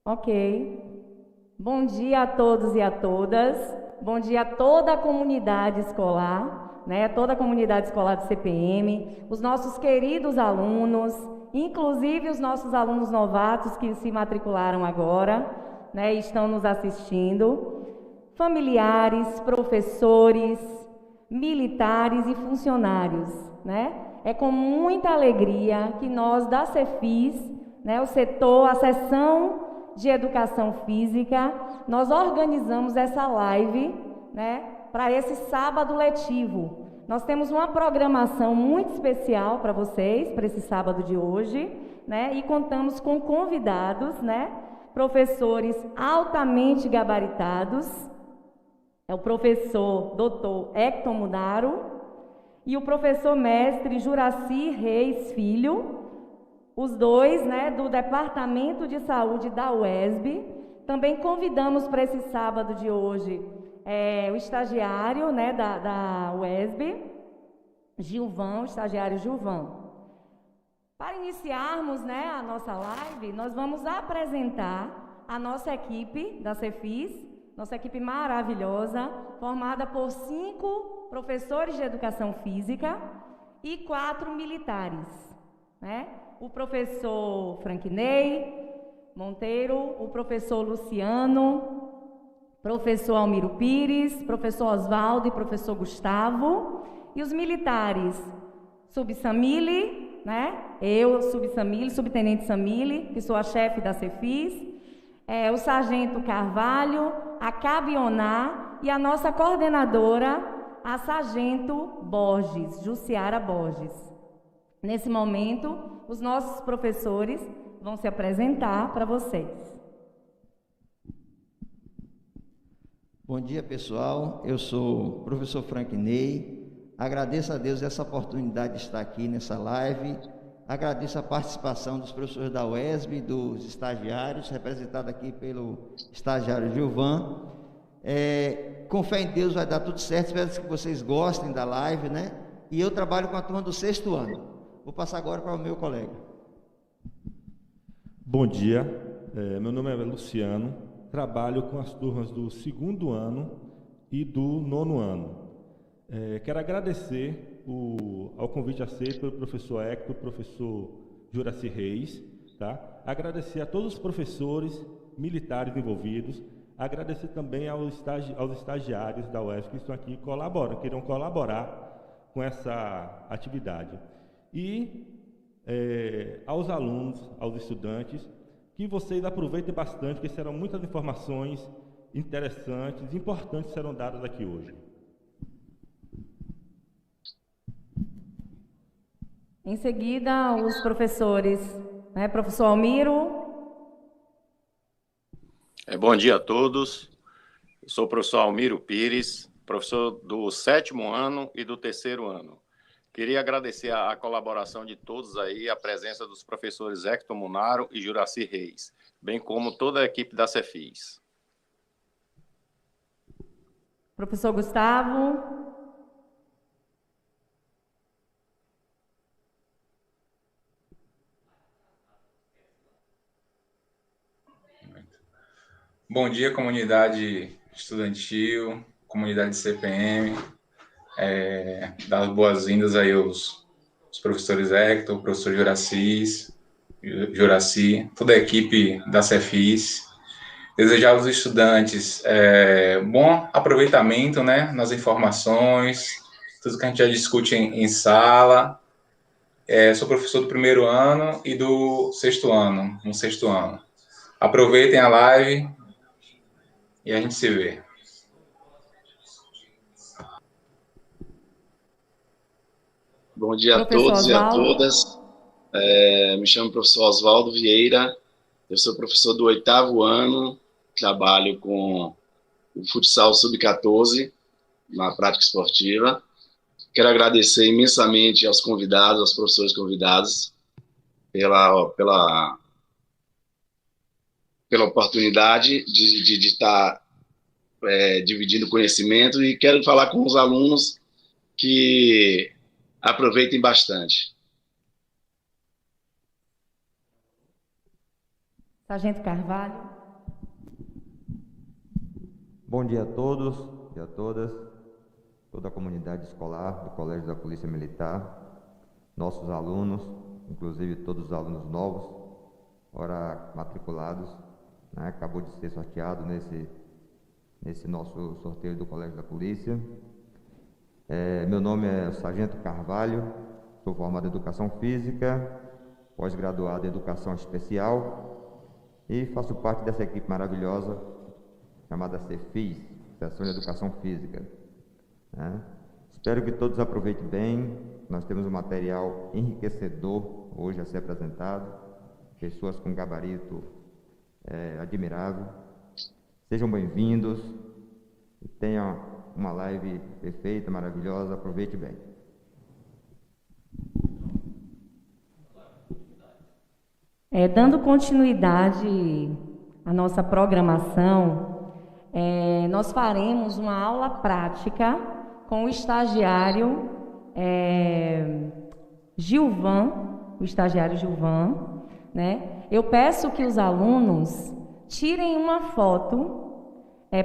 Ok. Bom dia a todos e a todas. Bom dia a toda a comunidade escolar, né? Toda a comunidade escolar do CPM, os nossos queridos alunos, inclusive os nossos alunos novatos que se matricularam agora, né? E estão nos assistindo, familiares, professores, militares e funcionários, né? É com muita alegria que nós da Cefis, né, o setor, a seção de educação física, nós organizamos essa live, né, para esse sábado letivo. Nós temos uma programação muito especial para vocês, para esse sábado de hoje, né, e contamos com convidados, né, professores altamente gabaritados. É o professor Dr. Hector Munaro e o professor mestre Juraci Reis Filho, os dois, né, do Departamento de Saúde da UESB. Também convidamos para esse sábado de hoje o estagiário, né, da UESB, Gilvão, o estagiário Gilvão. Para iniciarmos, né, a nossa live, nós vamos apresentar a nossa equipe da Cefis, nossa equipe maravilhosa, formada por 5 professores de educação física e 4 militares, né? O professor Franquinei Monteiro, o professor Luciano, professor Almiro Pires, professor Oswaldo e professor Gustavo, e os militares, Subsamile, né? Eu, Subsamile, subtenente Samile, que sou a chefe da Cefis, o sargento Carvalho, a Cabioná e a nossa coordenadora, a sargento Borges, Jussiara Borges. Nesse momento, os nossos professores vão se apresentar para vocês. Bom dia, pessoal. Eu sou o professor Franquinei. Agradeço a Deus essa oportunidade de estar aqui nessa live. Agradeço a participação dos professores da UESB, dos estagiários, representado aqui pelo estagiário Gilvan. Com fé em Deus vai dar tudo certo. Espero que vocês gostem da live, né? E eu trabalho com a turma do 6º ano. Vou passar agora para o meu colega. Bom dia, meu nome é Luciano, trabalho com as turmas do 2º ano e do 9º ano. Quero agradecer ao convite aceito pelo professor Hector, professor Juraci Reis, tá? Agradecer a todos os professores militares envolvidos, agradecer também aos estagiários da UESP que estão aqui e queiram colaborar com essa atividade. E aos alunos, aos estudantes, que vocês aproveitem bastante, porque serão muitas informações interessantes, importantes que serão dadas aqui hoje. Em seguida, os professores, né, professor Almiro. Bom dia a todos. Eu sou o professor Almiro Pires, professor do 7º ano e do 3º ano. Queria agradecer a colaboração de todos aí, a presença dos professores Hector Munaro e Juraci Reis, bem como toda a equipe da Cefis. Professor Gustavo. Bom dia, comunidade estudantil, comunidade CPM. Dar as boas-vindas aí aos professores Hector, professor Juraci, toda a equipe da Cefis. Desejar aos estudantes bom aproveitamento, né, nas informações, tudo que a gente já discute em sala. Sou professor do 1º ano e do 6º ano, no 6º ano. Aproveitem a live e a gente se vê. Bom dia a todos e a todas. Me chamo professor Oswaldo Vieira, eu sou professor do 8º ano, trabalho com o futsal sub-14, na prática esportiva. Quero agradecer imensamente aos convidados, aos professores convidados, pela oportunidade de estar dividindo conhecimento, e quero falar com os alunos que aproveitem bastante. Sargento Carvalho. Bom dia a todos e a todas, toda a comunidade escolar do Colégio da Polícia Militar, nossos alunos, inclusive todos os alunos novos, ora matriculados, né? Acabou de ser sorteado nesse nosso sorteio do Colégio da Polícia. Meu nome é Sargento Carvalho, sou formado em Educação Física, pós-graduado em Educação Especial e faço parte dessa equipe maravilhosa chamada CEFIS, Seção de Educação Física, né? Espero que todos aproveitem bem. Nós temos um material enriquecedor hoje a ser apresentado, pessoas com gabarito admirável. Sejam bem-vindos e tenham uma live perfeita, maravilhosa. Aproveite bem. Dando continuidade à nossa programação, nós faremos uma aula prática com o estagiário Gilvan, né? Eu peço que os alunos tirem uma foto,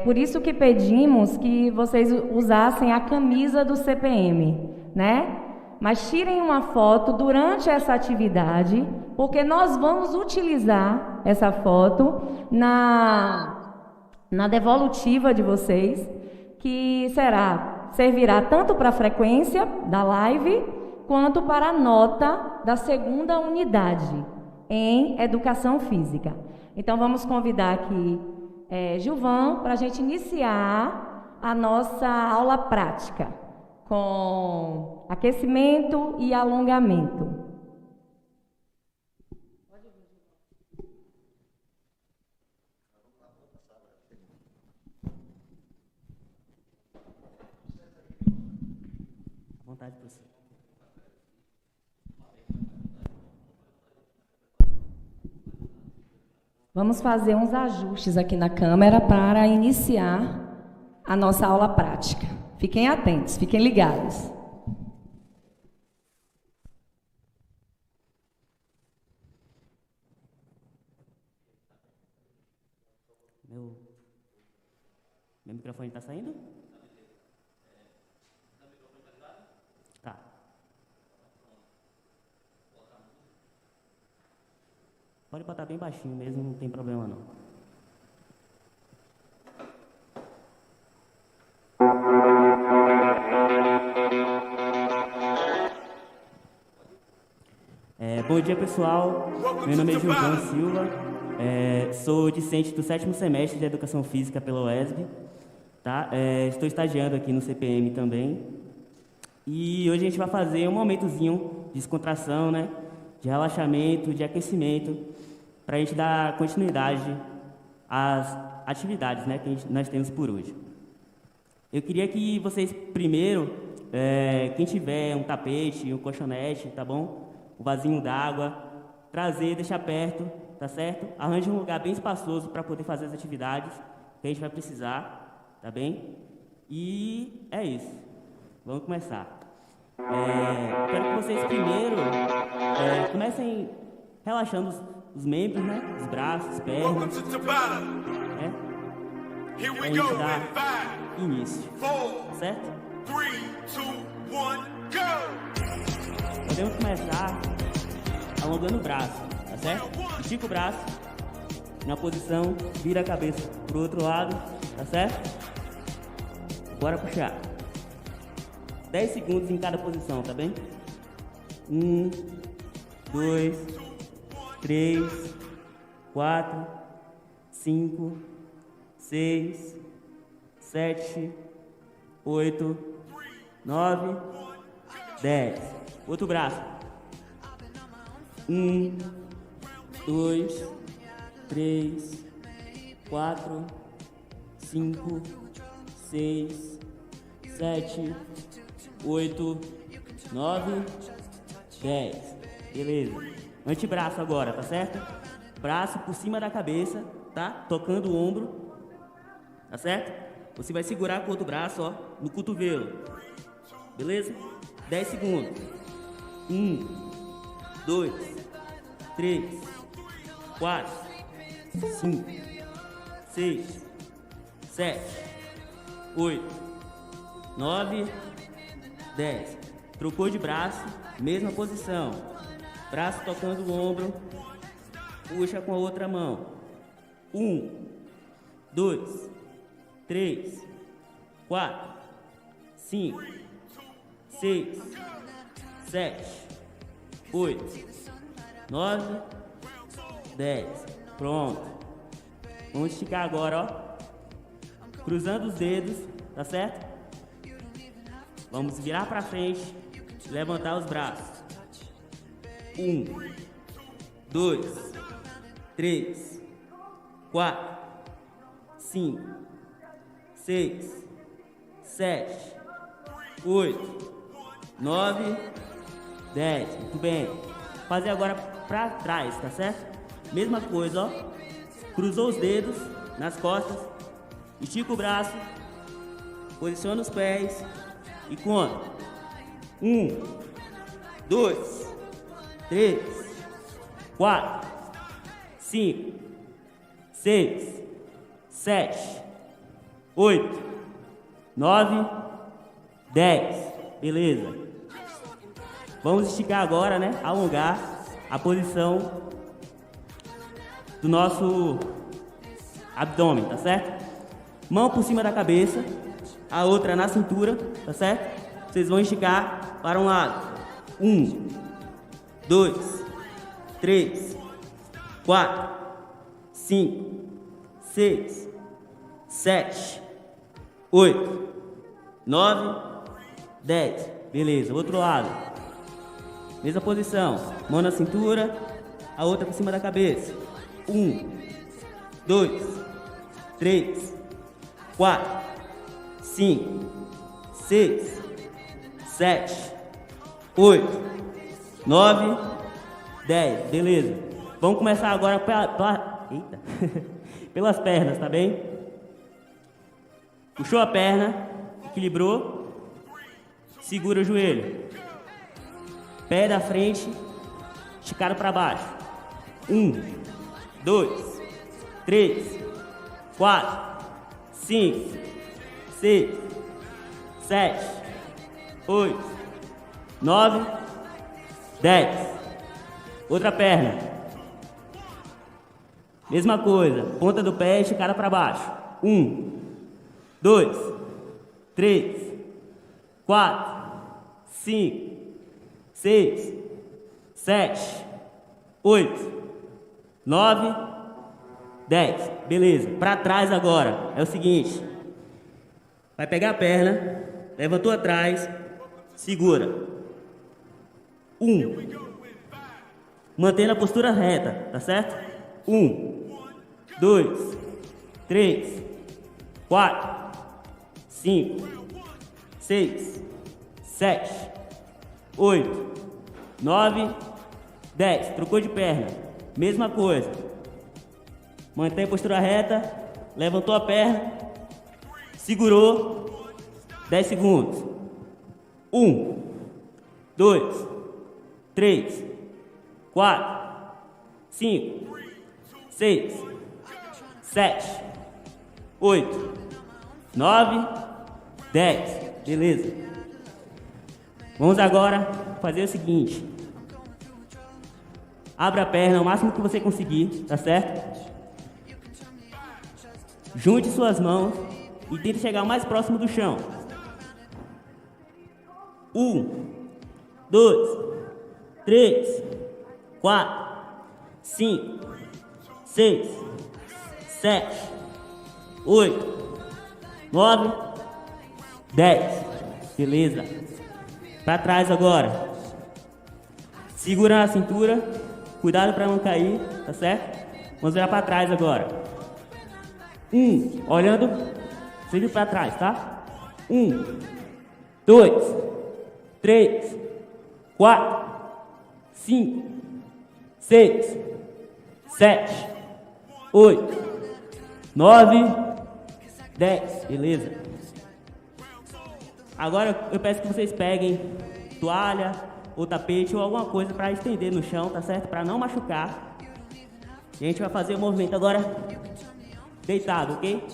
por isso que pedimos que vocês usassem a camisa do CPM, né? Mas tirem uma foto durante essa atividade, porque nós vamos utilizar essa foto na devolutiva de vocês, que servirá tanto para a frequência da live, quanto para a nota da segunda unidade em Educação Física. Então, vamos convidar aqui Gilvan para a gente iniciar a nossa aula prática, com aquecimento e alongamento. Vontade para você. Vamos fazer uns ajustes aqui na câmera para iniciar a nossa aula prática. Fiquem atentos, fiquem ligados. Meu microfone está saindo? Tá. Pode botar bem baixinho mesmo, não tem problema não. Bom dia, pessoal. Meu nome é Gilvan Silva. Sou discente do 7º semestre de Educação Física pela UESB. Tá? Estou estagiando aqui no CPM também. E hoje a gente vai fazer um momentozinho de descontração, né? De relaxamento, de aquecimento, para a gente dar continuidade às atividades, né, que nós temos por hoje. Eu queria que vocês, primeiro, quem tiver um tapete, um colchonete, tá bom? Um vasinho d'água, trazer, deixar perto, tá certo? Arranje um lugar bem espaçoso para poder fazer as atividades que a gente vai precisar, tá bem? E é isso. Vamos começar. Quero que vocês primeiro comecem relaxando os membros, né? Os braços, pernas. Pra gente dar início. Tá certo? 3, 2, 1, go! Podemos começar alongando o braço, tá certo? Estica o braço na posição, vira a cabeça pro outro lado, tá certo? Bora puxar. 10 segundos em cada posição, tá bem? 1, 2, 3, 4, 5, 6, 7, 8, 9, 10. Outro braço. 1, 2, 3, 4, 5, 6, 7, 8, 9, 10. Beleza. Antebraço agora, tá certo? Braço por cima da cabeça, tá? Tocando o ombro. Tá certo? Você vai segurar com o outro braço, ó, no cotovelo. Beleza? 10 segundos. 1, 2, 3, 4, 5, 6, 7, 8, 9, 10. Trocou de braço, mesma posição. Braço tocando o ombro, puxa com a outra mão. 1, 2, 3, 4, 5, 6, 7, 8, 9, 10. Pronto. Vamos esticar agora, ó. Cruzando os dedos, tá certo? Vamos virar para frente e levantar os braços. 1, 2, 3, 4, 5, 6, 7, 8, 9, 10. Muito bem. Fazer agora para trás, tá certo? Mesma coisa, ó. Cruzou os dedos nas costas, estica o braço, posiciona os pés e conta. 1, 2, 3, 4, 5, 6, 7, 8, 9, 10. Beleza. Vamos esticar agora, né? Alongar a posição do nosso abdômen, tá certo? Mão por cima da cabeça, a outra na cintura, tá certo? Vocês vão esticar para um lado. 1, 2, 3, 4, 5, 6, 7, 8, 9, 10. Beleza, outro lado. Mesma posição. Mão na cintura, a outra por cima da cabeça. 1, 2, 3, 4, 5, 6, 7, 8, 9, 10. Beleza. Vamos começar agora pelas pernas, tá bem? Puxou a perna, equilibrou, segura o joelho. Pé da frente, esticado para baixo. 1, 2, 3, 4, 5, 6, 7, 8, 9, 10. Outra perna. Mesma coisa. Ponta do pé esticada para baixo. 1, 2, 3, 4, 5, 6, 7, 8, 9, 10. Beleza. Para trás agora. É o seguinte. Vai pegar a perna. Levantou atrás. Segura. 1. Mantendo a postura reta. Tá certo? 1, 2, 3, 4, 5, 6, 7, 8, 9, 10. Trocou de perna. Mesma coisa. Mantém a postura reta. Levantou a perna. Segurou. 10 segundos. 1, 2, 3, 4, 5, 6, 7, 8, 9, 10. Beleza. Vamos agora fazer o seguinte. Abra a perna o máximo que você conseguir, tá certo? Junte suas mãos e tente chegar o mais próximo do chão. 1, 2, 3, 4, 5, 6, 7, 8, 9, 10. Beleza. Para trás agora. Segura na cintura. Cuidado para não cair, tá certo? Vamos virar para trás agora. 1, olhando sempre para trás, tá? 1, 2, 3, 4, 5, 6, 7, 8, 9, 10. Beleza? Agora eu peço que vocês peguem toalha ou tapete ou alguma coisa para estender no chão, tá certo? Para não machucar. E a gente vai fazer o movimento agora deitado, ok?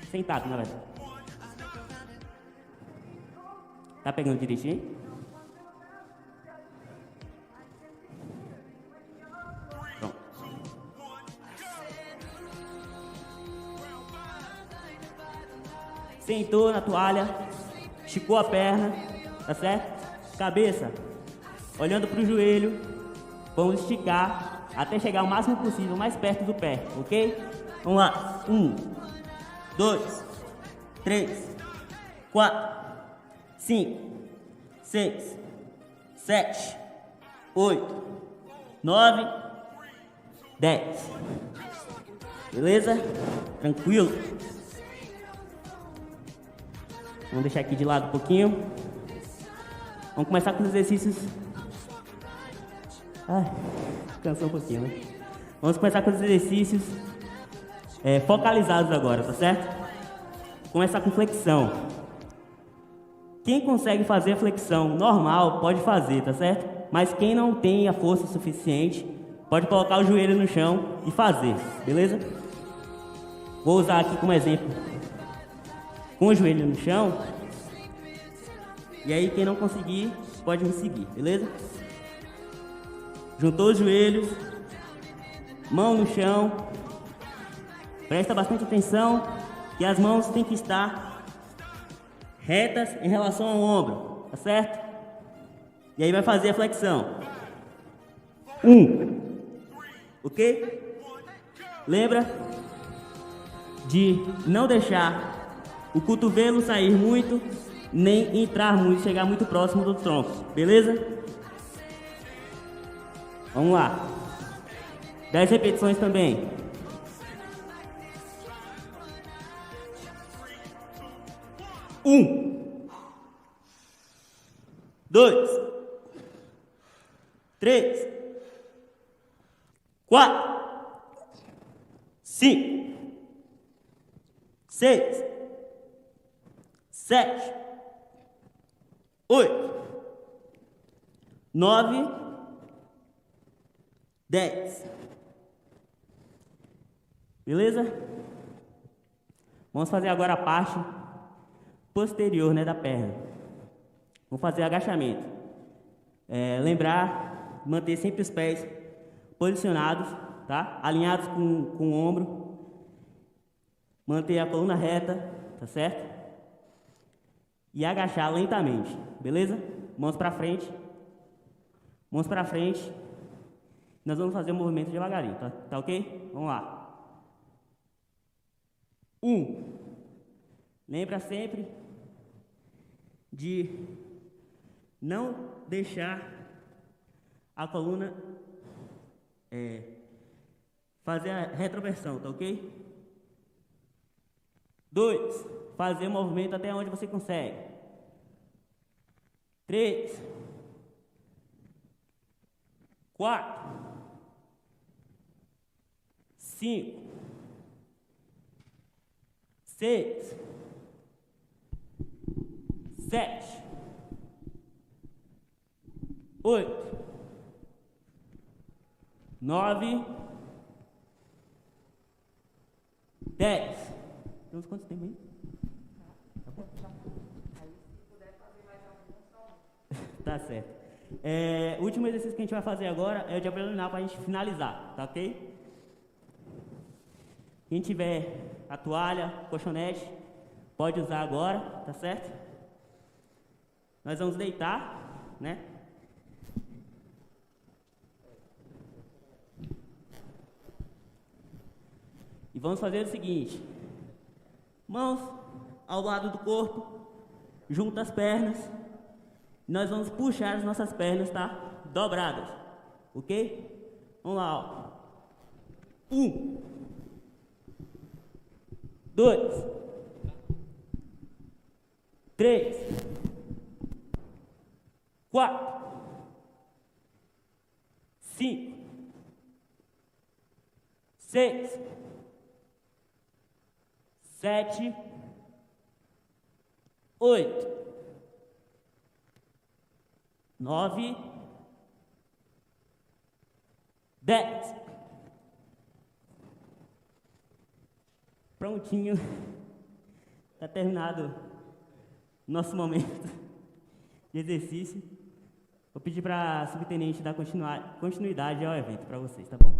Sentado, na verdade. Tá pegando direitinho? Pronto. Sentou na toalha, esticou a perna, tá certo? Cabeça, olhando pro joelho, vamos esticar até chegar o máximo possível, mais perto do pé, ok? Vamos lá. 1, 2, 3, 4, 5, 6, 7, 8, 9, 10. Beleza? Tranquilo? Vamos deixar aqui de lado um pouquinho. Vamos começar com os exercícios. Ai, cansou um pouquinho, né? Vamos começar com os exercícios focalizados agora, tá certo? Começar com flexão. Quem consegue fazer a flexão normal pode fazer, tá certo? Mas quem não tem a força suficiente pode colocar o joelho no chão e fazer, beleza? Vou usar aqui como exemplo com o joelho no chão. E aí quem não conseguir pode me seguir, beleza? Juntou os joelhos, mão no chão. Presta bastante atenção que as mãos têm que estar retas em relação ao ombro, tá certo? E aí vai fazer a flexão. 1, ok? Lembra de não deixar o cotovelo sair muito, nem entrar muito, chegar muito próximo do tronco, beleza? Vamos lá. 10 repetições também. 1, 2, 3, 4, 5, 6, 7, 8, 9, 10. Beleza? Vamos fazer agora a parte posterior, né, da perna. Vamos fazer agachamento. Lembrar, manter sempre os pés posicionados, tá? Alinhados com o ombro. Manter a coluna reta, tá certo? E agachar lentamente, beleza? Mãos pra frente. Mãos pra frente. Nós vamos fazer o movimento devagarinho, tá ok? Vamos lá. 1. Lembra sempre de não deixar a coluna fazer a retroversão, tá ok? 2. Fazer o movimento até onde você consegue. 3. 4. 5. 6. 7. 8. 9. 10. Temos quanto tempo aí? Tá certo. O último exercício que a gente vai fazer agora é o de abdominal para a gente finalizar, tá ok? Quem tiver a toalha, colchonete, pode usar agora, tá certo? Nós vamos deitar, né? E vamos fazer o seguinte: mãos ao lado do corpo, junta as pernas. Nós vamos puxar as nossas pernas, tá? Dobradas, ok? Vamos lá, ó. 1, 2, 3, 4, 5, 6, 7, 8, 9, 10. prontinho. Está terminado o nosso momento de exercício. Vou pedir para a subtenente dar continuidade ao evento para vocês, tá bom?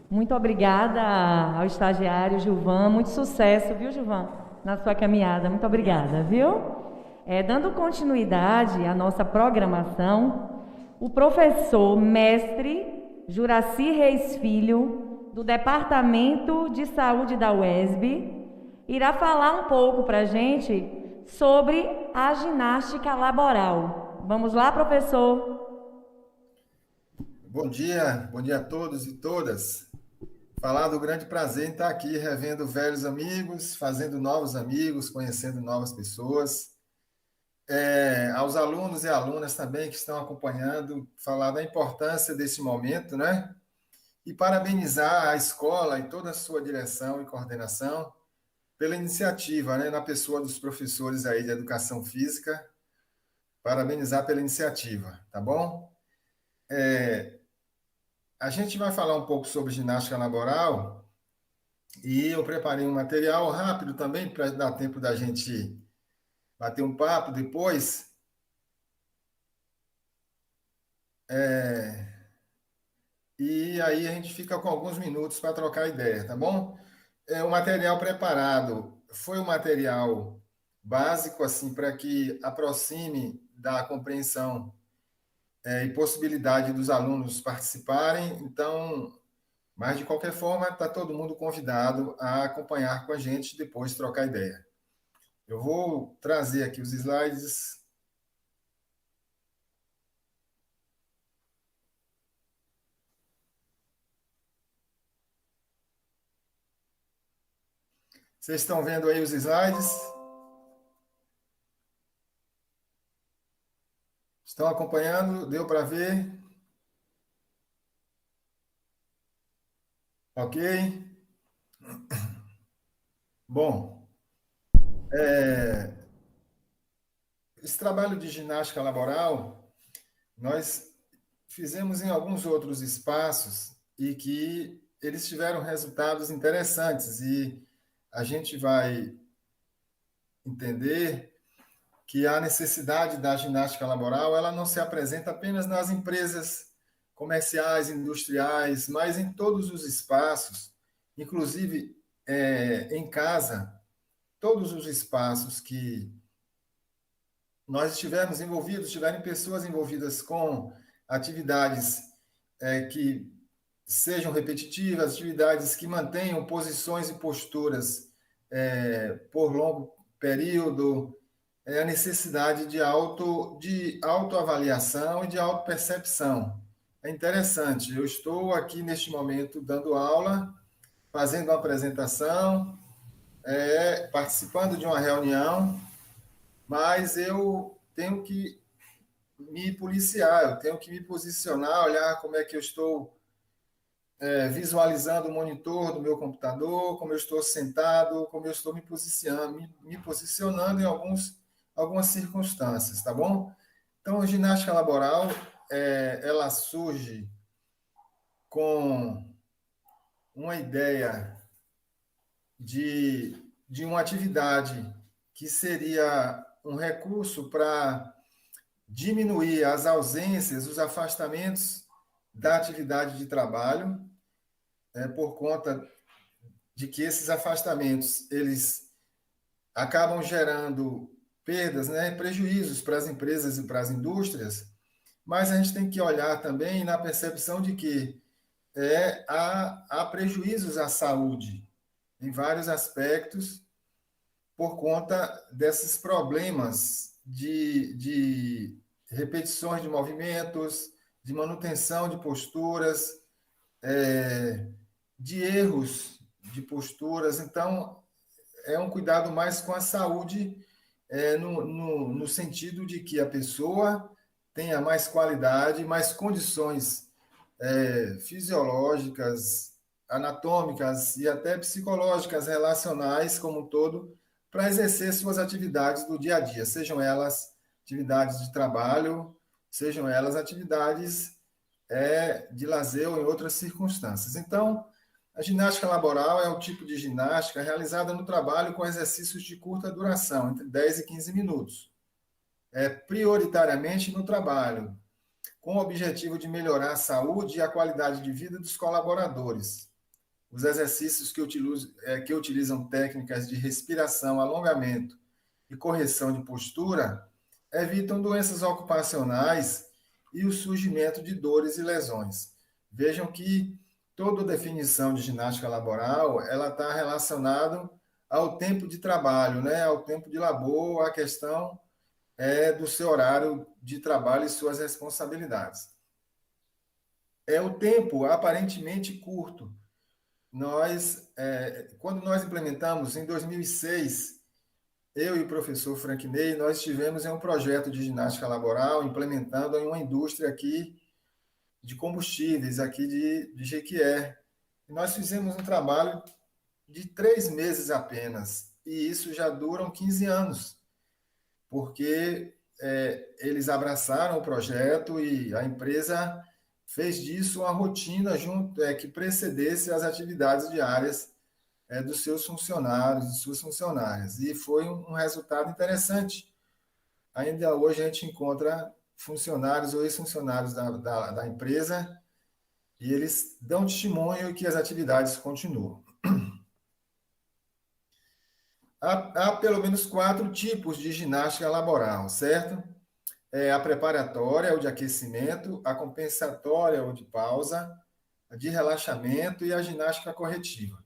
Muito obrigada ao estagiário Gilvan. Muito sucesso, viu, Gilvan, na sua caminhada. Muito obrigada, viu? Dando continuidade à nossa programação, o professor mestre Juraci Reis Filho, do Departamento de Saúde da UESB, irá falar um pouco para a gente sobre a ginástica laboral. Vamos lá, professor? Bom dia a todos e todas. Falar do grande prazer em estar aqui revendo velhos amigos, fazendo novos amigos, conhecendo novas pessoas. Aos alunos e alunas também que estão acompanhando, falar da importância desse momento, né? E parabenizar a escola e toda a sua direção e coordenação pela iniciativa, né? Na pessoa dos professores aí de Educação Física, parabenizar pela iniciativa, tá bom? A gente vai falar um pouco sobre ginástica laboral e eu preparei um material rápido também para dar tempo da gente bater um papo depois. E aí a gente fica com alguns minutos para trocar ideia, tá bom? O material preparado foi um material básico, assim, para que aproxime da compreensão e possibilidade dos alunos participarem. Então, mas de qualquer forma, está todo mundo convidado a acompanhar com a gente depois trocar ideia. Eu vou trazer aqui os slides. Vocês estão vendo aí os slides? Estão acompanhando? Deu para ver? Ok? Bom, esse trabalho de ginástica laboral, nós fizemos em alguns outros espaços e que eles tiveram resultados interessantes e a gente vai entender que a necessidade da ginástica laboral ela não se apresenta apenas nas empresas comerciais, industriais, mas em todos os espaços, inclusive em casa, todos os espaços que nós estivermos envolvidos, tiverem pessoas envolvidas com atividades que sejam repetitivas, atividades que mantenham posições e posturas por longo período, a necessidade de autoavaliação e de autopercepção. É interessante, eu estou aqui neste momento dando aula, fazendo uma apresentação, participando de uma reunião, mas eu tenho que me policiar, eu tenho que me posicionar, olhar como é que eu estou visualizando o monitor do meu computador, como eu estou sentado, como eu estou me posicionando em algumas circunstâncias, tá bom? Então, a ginástica laboral, ela surge com uma ideia de uma atividade que seria um recurso para diminuir as ausências, os afastamentos da atividade de trabalho, por conta de que esses afastamentos eles acabam gerando perdas, né, prejuízos para as empresas e para as indústrias, mas a gente tem que olhar também na percepção de que há prejuízos à saúde em vários aspectos por conta desses problemas de repetições de movimentos, de manutenção de posturas, de erros de posturas. Então, é um cuidado mais com a saúde, no sentido de que a pessoa tenha mais qualidade, mais condições fisiológicas, anatômicas e até psicológicas, relacionais como um todo, para exercer suas atividades do dia a dia, sejam elas atividades de trabalho, sejam elas atividades de lazer ou em outras circunstâncias. Então, A ginástica laboral é o tipo de ginástica realizada no trabalho com exercícios de curta duração, entre 10 e 15 minutos. Prioritariamente no trabalho, com o objetivo de melhorar a saúde e a qualidade de vida dos colaboradores. Os exercícios que utilizam técnicas de respiração, alongamento e correção de postura evitam doenças ocupacionais e o surgimento de dores e lesões. Vejam que toda definição de ginástica laboral ela está relacionada ao tempo de trabalho, né? Ao tempo de labor, a questão do seu horário de trabalho e suas responsabilidades. O tempo aparentemente curto. Quando nós implementamos, em 2006, eu e o professor Frank Ney, nós estivemos em um projeto de ginástica laboral, implementando em uma indústria aqui de combustíveis, aqui de Jequié. E nós fizemos um trabalho de 3 meses apenas, e isso já duram 15 anos, porque eles abraçaram o projeto e a empresa fez disso uma rotina que precedesse as atividades diárias dos seus funcionários, de suas funcionárias. E foi um resultado interessante. Ainda hoje a gente encontra funcionários ou ex-funcionários da empresa e eles dão testemunho que as atividades continuam. Há pelo menos 4 tipos de ginástica laboral, certo? A preparatória, ou de aquecimento, a compensatória, ou de pausa, a de relaxamento e a ginástica corretiva.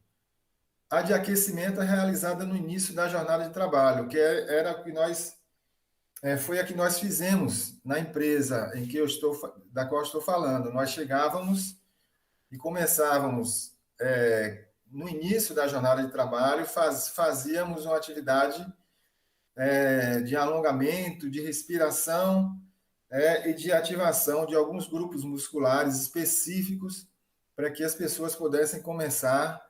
A de aquecimento é realizada no início da jornada de trabalho, que foi a que nós fizemos na empresa da qual eu estou falando. Nós chegávamos e começávamos no início da jornada de trabalho, fazíamos uma atividade de alongamento, de respiração e de ativação de alguns grupos musculares específicos para que as pessoas pudessem começar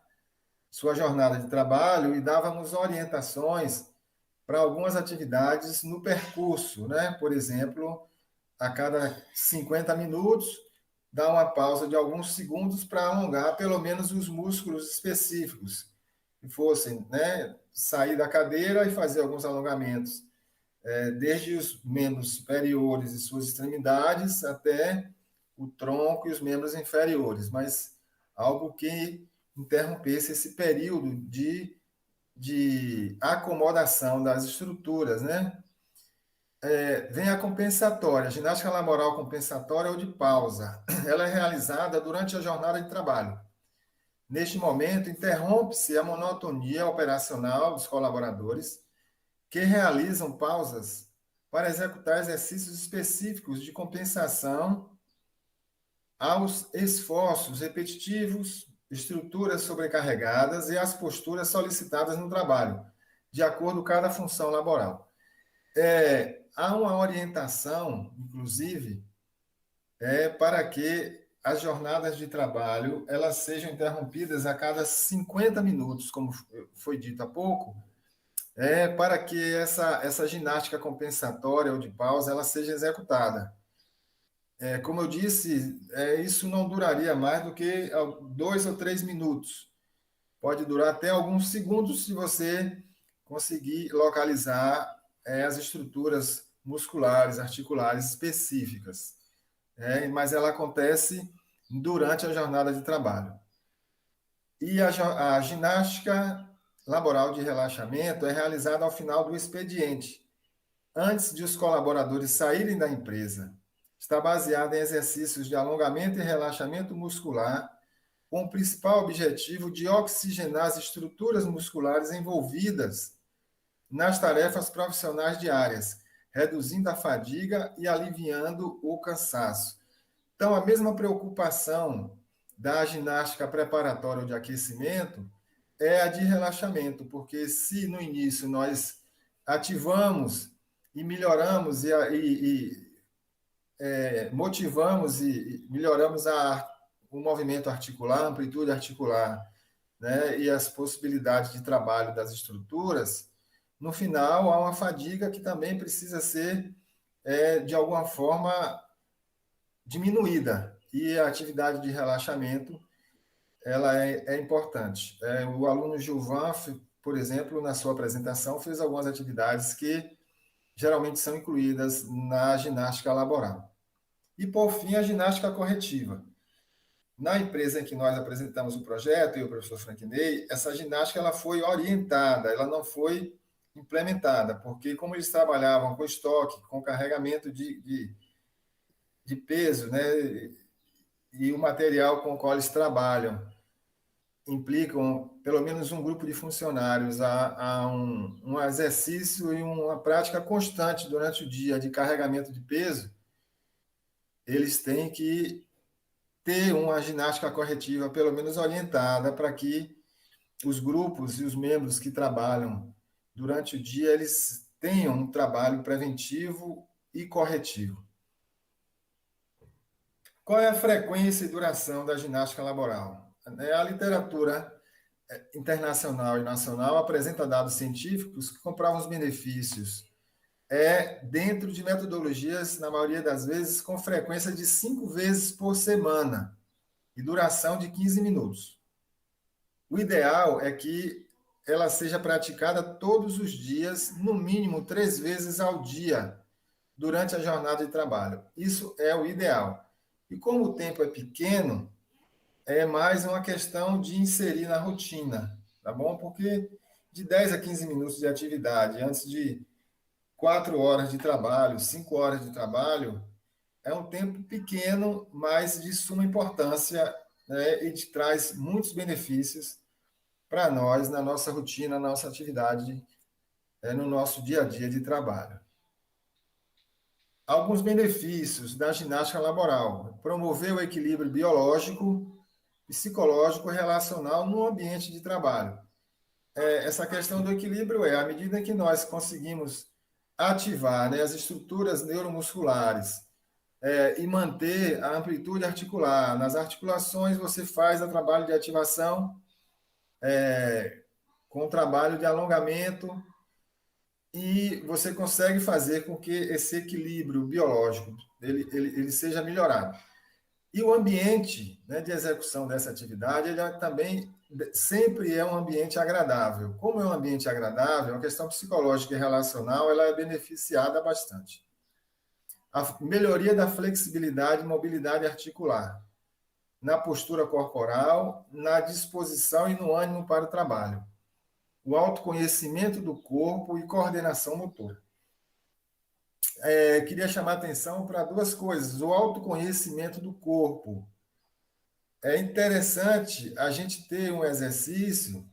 sua jornada de trabalho e dávamos orientações para algumas atividades no percurso, né? Por exemplo, a cada 50 minutos, dar uma pausa de alguns segundos para alongar pelo menos os músculos específicos, que fossem, né, sair da cadeira e fazer alguns alongamentos, desde os membros superiores e suas extremidades até o tronco e os membros inferiores, mas algo que interrompesse esse período de acomodação das estruturas, né? Vem a compensatória, a ginástica laboral compensatória ou de pausa. Ela é realizada durante a jornada de trabalho. Neste momento, interrompe-se a monotonia operacional dos colaboradores que realizam pausas para executar exercícios específicos de compensação aos esforços repetitivos, estruturas sobrecarregadas e as posturas solicitadas no trabalho, de acordo com cada função laboral. Há uma orientação, inclusive, para que as jornadas de trabalho elas sejam interrompidas a cada 50 minutos, como foi dito há pouco, para que essa ginástica compensatória ou de pausa ela seja executada. Como eu disse, isso não duraria mais do que 2 ou 3 minutos. Pode durar até alguns segundos se você conseguir localizar as estruturas musculares, articulares específicas. Mas ela acontece durante a jornada de trabalho. E a ginástica laboral de relaxamento é realizada ao final do expediente, antes de os colaboradores saírem da empresa. Está baseada em exercícios de alongamento e relaxamento muscular, com o principal objetivo de oxigenar as estruturas musculares envolvidas nas tarefas profissionais diárias, reduzindo a fadiga e aliviando o cansaço. Então, a mesma preocupação da ginástica preparatória ou de aquecimento é a de relaxamento, porque se no início nós ativamos e melhoramos motivamos e melhoramos o movimento articular, a amplitude articular, né, e as possibilidades de trabalho das estruturas, no final há uma fadiga que também precisa ser, de alguma forma, diminuída. E a atividade de relaxamento ela é importante. O aluno Gilvan, por exemplo, na sua apresentação, fez algumas atividades que geralmente são incluídas na ginástica laboral. E, por fim, a ginástica corretiva. Na empresa em que nós apresentamos o projeto, eu e o professor Franquinei, essa ginástica ela foi orientada, ela não foi implementada, porque como eles trabalhavam com estoque, com carregamento de peso, né, e o material com o qual eles trabalham implicam pelo menos um grupo de funcionários a um exercício e uma prática constante durante o dia de carregamento de peso, eles têm que ter uma ginástica corretiva, pelo menos orientada, para que os grupos e os membros que trabalham durante o dia, eles tenham um trabalho preventivo e corretivo. Qual é a frequência e duração da ginástica laboral? A literatura internacional e nacional apresenta dados científicos que comprovam os benefícios dentro de metodologias, na maioria das vezes, com frequência de 5 vezes por semana e duração de 15 minutos. O ideal é que ela seja praticada todos os dias, no mínimo 3 vezes ao dia, durante a jornada de trabalho. Isso é o ideal. E como o tempo é pequeno, é mais uma questão de inserir na rotina, tá bom? Porque de 10 a 15 minutos de atividade, antes de 4 horas de trabalho, 5 horas de trabalho, é um tempo pequeno, mas de suma importância, né, e traz muitos benefícios para nós, na nossa rotina, na nossa atividade, no nosso dia a dia de trabalho. Alguns benefícios da ginástica laboral: promover o equilíbrio biológico, psicológico e relacional no ambiente de trabalho. Essa questão do equilíbrio à medida que nós conseguimos ativar, né, as estruturas neuromusculares e manter a amplitude articular. Nas articulações, você faz o trabalho de ativação com o trabalho de alongamento e você consegue fazer com que esse equilíbrio biológico ele seja melhorado. E o ambiente, né, de execução dessa atividade, ele também sempre é um ambiente agradável. Como é um ambiente agradável, a questão psicológica e relacional ela é beneficiada bastante. A melhoria da flexibilidade e mobilidade articular, na postura corporal, na disposição e no ânimo para o trabalho. O autoconhecimento do corpo e coordenação motora. Queria chamar a atenção para 2 coisas. O autoconhecimento do corpo. É interessante a gente ter um exercício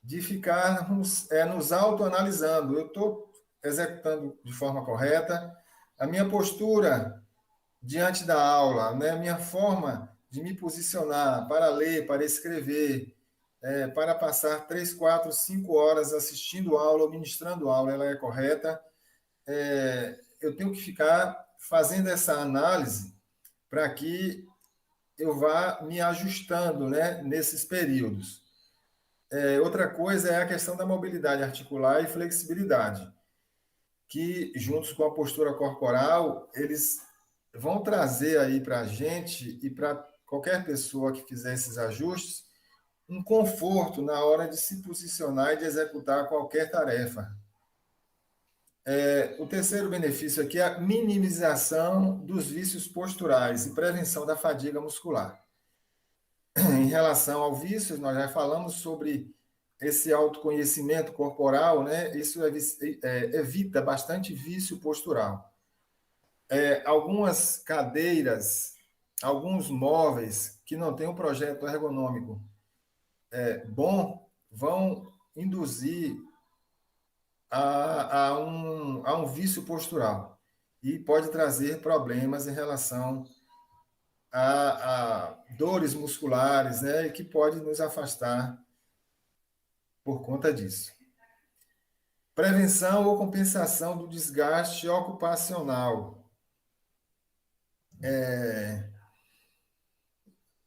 de ficarmos nos autoanalisando. Eu estou executando de forma correta, a minha postura diante da aula, né? A minha forma de me posicionar para ler, para escrever, para passar 3, 4, 5 horas assistindo aula ou ministrando aula, ela é correta. Eu tenho que ficar fazendo essa análise para que eu vá me ajustando, né, nesses períodos. Outra coisa é a questão da mobilidade articular e flexibilidade, que, juntos com a postura corporal, eles vão trazer aí para a gente e para qualquer pessoa que fizer esses ajustes, um conforto na hora de se posicionar e de executar qualquer tarefa. O terceiro benefício aqui é a minimização dos vícios posturais e prevenção da fadiga muscular. Em relação ao vício, nós já falamos sobre esse autoconhecimento corporal, né? Isso evita bastante vício postural. Algumas cadeiras, alguns móveis que não têm um projeto ergonômico bom, vão induzir a um vício postural e pode trazer problemas em relação a dores musculares, né, que pode nos afastar por conta disso. Prevenção ou compensação do desgaste ocupacional.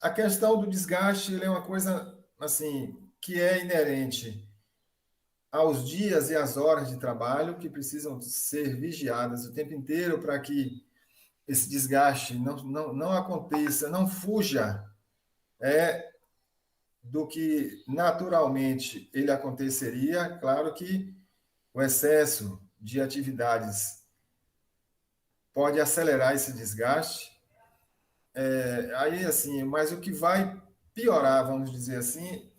A questão do desgaste é uma coisa assim que é inerente aos dias e às horas de trabalho que precisam ser vigiadas o tempo inteiro para que esse desgaste não aconteça, não fuja do que naturalmente ele aconteceria. Claro que o excesso de atividades pode acelerar esse desgaste. Aí, assim, mas o que vai piorar, vamos dizer assim,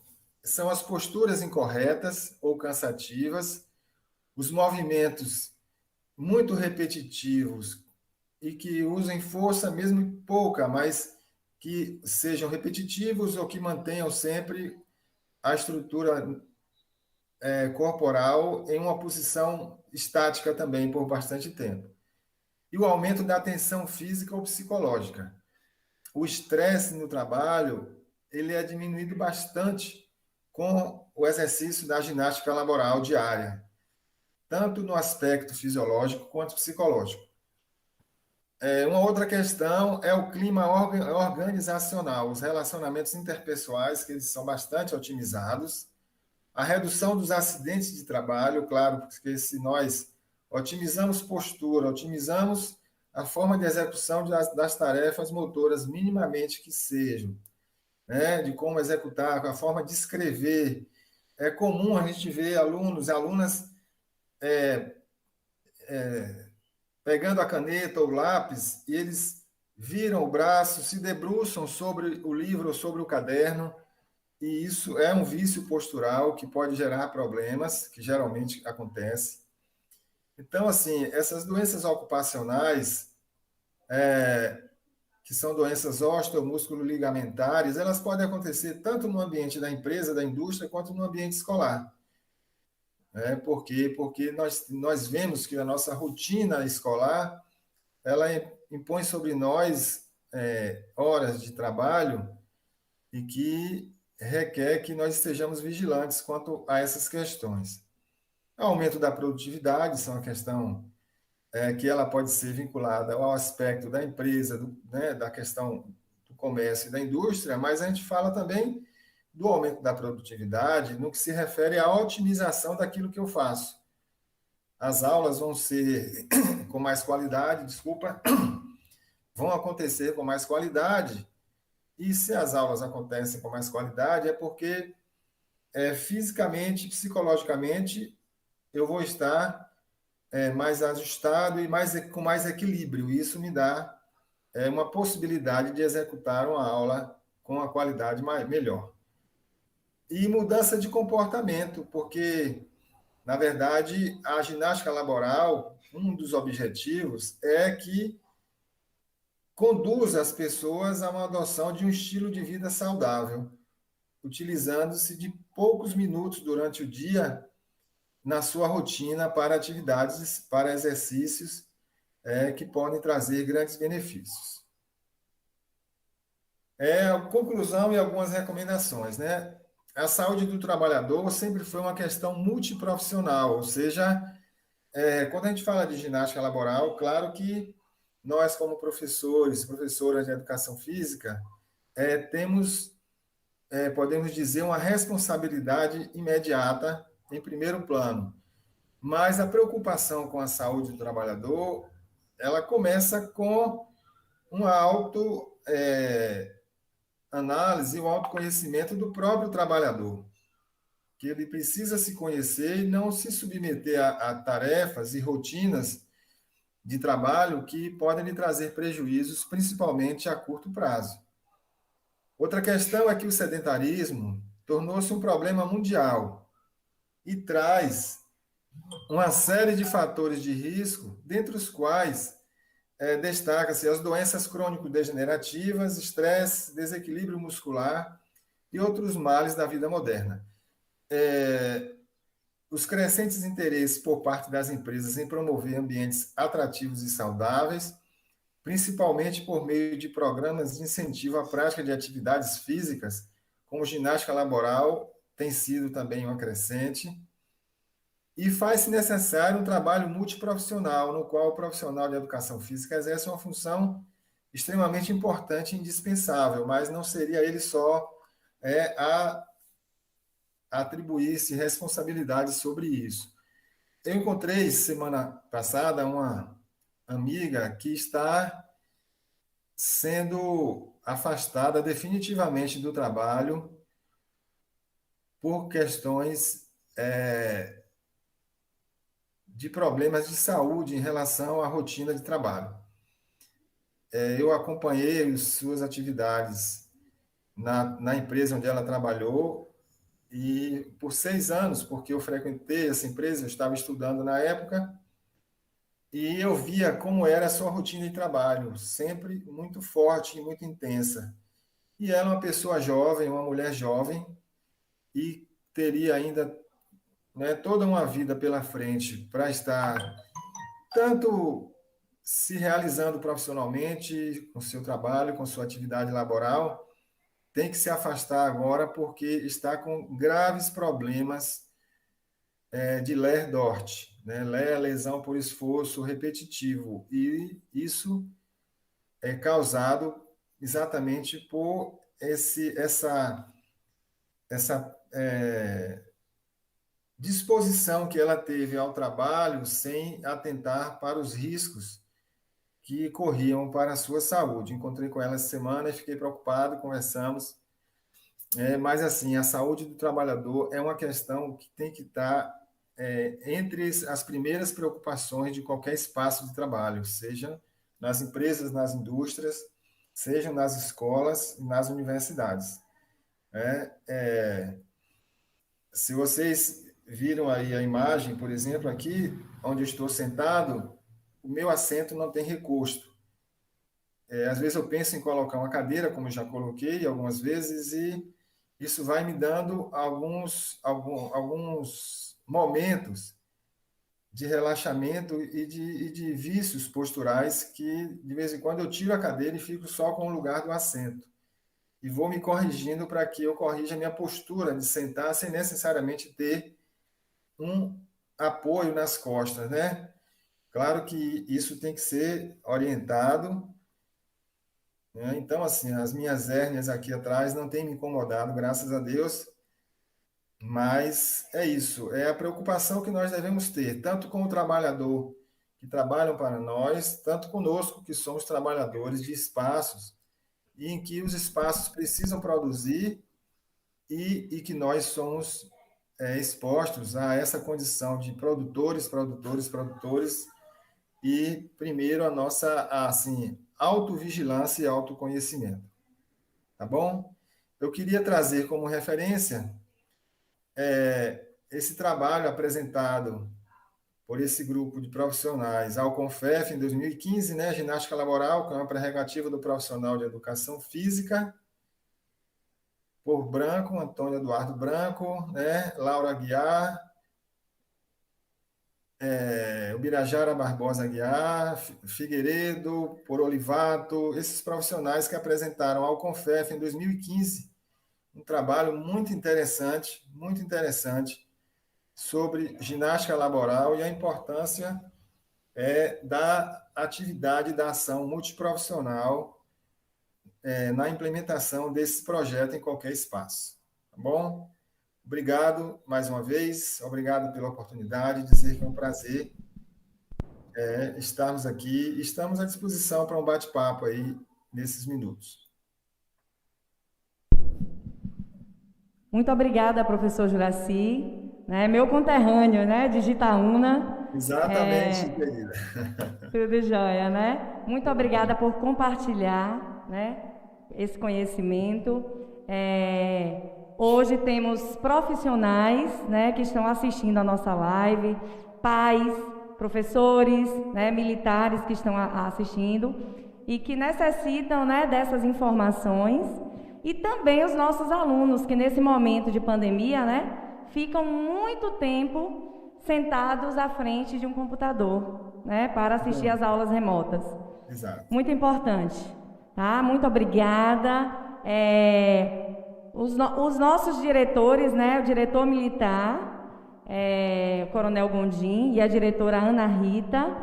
são as posturas incorretas ou cansativas, os movimentos muito repetitivos e que usem força mesmo pouca, mas que sejam repetitivos ou que mantenham sempre a estrutura corporal em uma posição estática também por bastante tempo. E o aumento da tensão física ou psicológica. O estresse no trabalho, ele é diminuído bastante com o exercício da ginástica laboral diária, tanto no aspecto fisiológico quanto psicológico. Uma outra questão é o clima organizacional, os relacionamentos interpessoais, que eles são bastante otimizados, a redução dos acidentes de trabalho, claro, porque se nós otimizamos postura, otimizamos a forma de execução das tarefas motoras, minimamente que sejam, né, de como executar, a forma de escrever. É comum a gente ver alunos e alunas pegando a caneta ou lápis e eles viram o braço, se debruçam sobre o livro ou sobre o caderno, e isso é um vício postural que pode gerar problemas, que geralmente acontece. Então, assim, essas doenças ocupacionais, que são doenças osteomusculo-ligamentares, elas podem acontecer tanto no ambiente da empresa, da indústria, quanto no ambiente escolar. Por quê? Porque nós vemos que a nossa rotina escolar, ela impõe sobre nós horas de trabalho e que requer que nós estejamos vigilantes quanto a essas questões. O aumento da produtividade, isso é uma questão que ela pode ser vinculada ao aspecto da empresa, da questão do comércio e da indústria, mas a gente fala também do aumento da produtividade no que se refere à otimização daquilo que eu faço. As aulas vão ser com mais qualidade, vão acontecer com mais qualidade, e se as aulas acontecem com mais qualidade é porque fisicamente, psicologicamente, eu vou estar mais ajustado e com mais equilíbrio. Isso me dá uma possibilidade de executar uma aula com uma qualidade melhor. E mudança de comportamento, porque, na verdade, a ginástica laboral, um dos objetivos é que conduza as pessoas a uma adoção de um estilo de vida saudável, utilizando-se de poucos minutos durante o dia na sua rotina para atividades, para exercícios que podem trazer grandes benefícios. Conclusão e algumas recomendações, né? A saúde do trabalhador sempre foi uma questão multiprofissional, ou seja, quando a gente fala de ginástica laboral, claro que nós, como professores, professoras de educação física, temos, podemos dizer, uma responsabilidade imediata em primeiro plano. Mas a preocupação com a saúde do trabalhador, ela começa com uma autoanálise, um autoconhecimento do próprio trabalhador, que ele precisa se conhecer e não se submeter a tarefas e rotinas de trabalho que podem lhe trazer prejuízos, principalmente a curto prazo. Outra questão é que o sedentarismo tornou-se um problema mundial e traz uma série de fatores de risco, dentre os quais destaca-se as doenças crônico-degenerativas, estresse, desequilíbrio muscular e outros males da vida moderna. Os crescentes interesses por parte das empresas em promover ambientes atrativos e saudáveis, principalmente por meio de programas de incentivo à prática de atividades físicas, como ginástica laboral, tem sido também uma crescente. E faz-se necessário um trabalho multiprofissional, no qual o profissional de educação física exerce uma função extremamente importante e indispensável, mas não seria ele só a atribuir-se responsabilidade sobre isso. Eu encontrei semana passada uma amiga que está sendo afastada definitivamente do trabalho por questões de problemas de saúde em relação à rotina de trabalho. Eu acompanhei suas atividades na empresa onde ela trabalhou, e por 6 anos, porque eu frequentei essa empresa, eu estava estudando na época, e eu via como era a sua rotina de trabalho, sempre muito forte e muito intensa. E ela é uma pessoa jovem, uma mulher jovem, e teria ainda, né, toda uma vida pela frente para estar tanto se realizando profissionalmente com seu trabalho, com sua atividade laboral, tem que se afastar agora porque está com graves problemas de LER-DORT, né? LER, lesão por esforço repetitivo, e isso é causado exatamente por essa disposição que ela teve ao trabalho sem atentar para os riscos que corriam para a sua saúde. Encontrei com ela essa semana e fiquei preocupado, conversamos. Mas, assim, a saúde do trabalhador é uma questão que tem que estar entre as primeiras preocupações de qualquer espaço de trabalho, seja nas empresas, nas indústrias, seja nas escolas e nas universidades. Se vocês viram aí a imagem, por exemplo, aqui onde eu estou sentado, o meu assento não tem recosto. Às vezes eu penso em colocar uma cadeira, como eu já coloquei algumas vezes, e isso vai me dando alguns momentos de relaxamento e de vícios posturais que, de vez em quando, eu tiro a cadeira e fico só com o lugar do assento. E vou me corrigindo para que eu corrija a minha postura de sentar sem necessariamente ter um apoio nas costas, né? Claro que isso tem que ser orientado, né? Então, assim, as minhas hérnias aqui atrás não têm me incomodado, graças a Deus, mas é isso, é a preocupação que nós devemos ter, tanto com o trabalhador que trabalham para nós, tanto conosco, que somos trabalhadores de espaços, e em que os espaços precisam produzir e que nós somos expostos a essa condição de produtores, e primeiro a nossa, assim, autovigilância e autoconhecimento. Tá bom? Eu queria trazer como referência esse trabalho apresentado por esse grupo de profissionais ao CONFEF em 2015, né, ginástica laboral, que é uma prerrogativa do profissional de educação física, por Branco, Antônio Eduardo Branco, né, Laura Aguiar, Ubirajara Barbosa Aguiar, Figueiredo, por Olivato, esses profissionais que apresentaram ao CONFEF em 2015 um trabalho muito interessante sobre ginástica laboral e a importância da atividade da ação multiprofissional na implementação desse projeto em qualquer espaço. Tá bom? Obrigado mais uma vez, obrigado pela oportunidade, dizer que é um prazer estarmos aqui e estamos à disposição para um bate-papo aí nesses minutos. Muito obrigada, professor Juraci, né, meu conterrâneo, né, de Jitaúna. Exatamente, querida. Tudo jóia, né? Muito obrigada por compartilhar, né, esse conhecimento. Hoje temos profissionais, né, que estão assistindo a nossa live, pais, professores, né, militares que estão assistindo e que necessitam, né, dessas informações. E também os nossos alunos, que nesse momento de pandemia, né, ficam muito tempo sentados à frente de um computador, né, para assistir às aulas remotas. Exato. Muito importante, tá? Muito obrigada. Os nossos diretores, né, o diretor militar, o Coronel Gondim, e a diretora Ana Rita,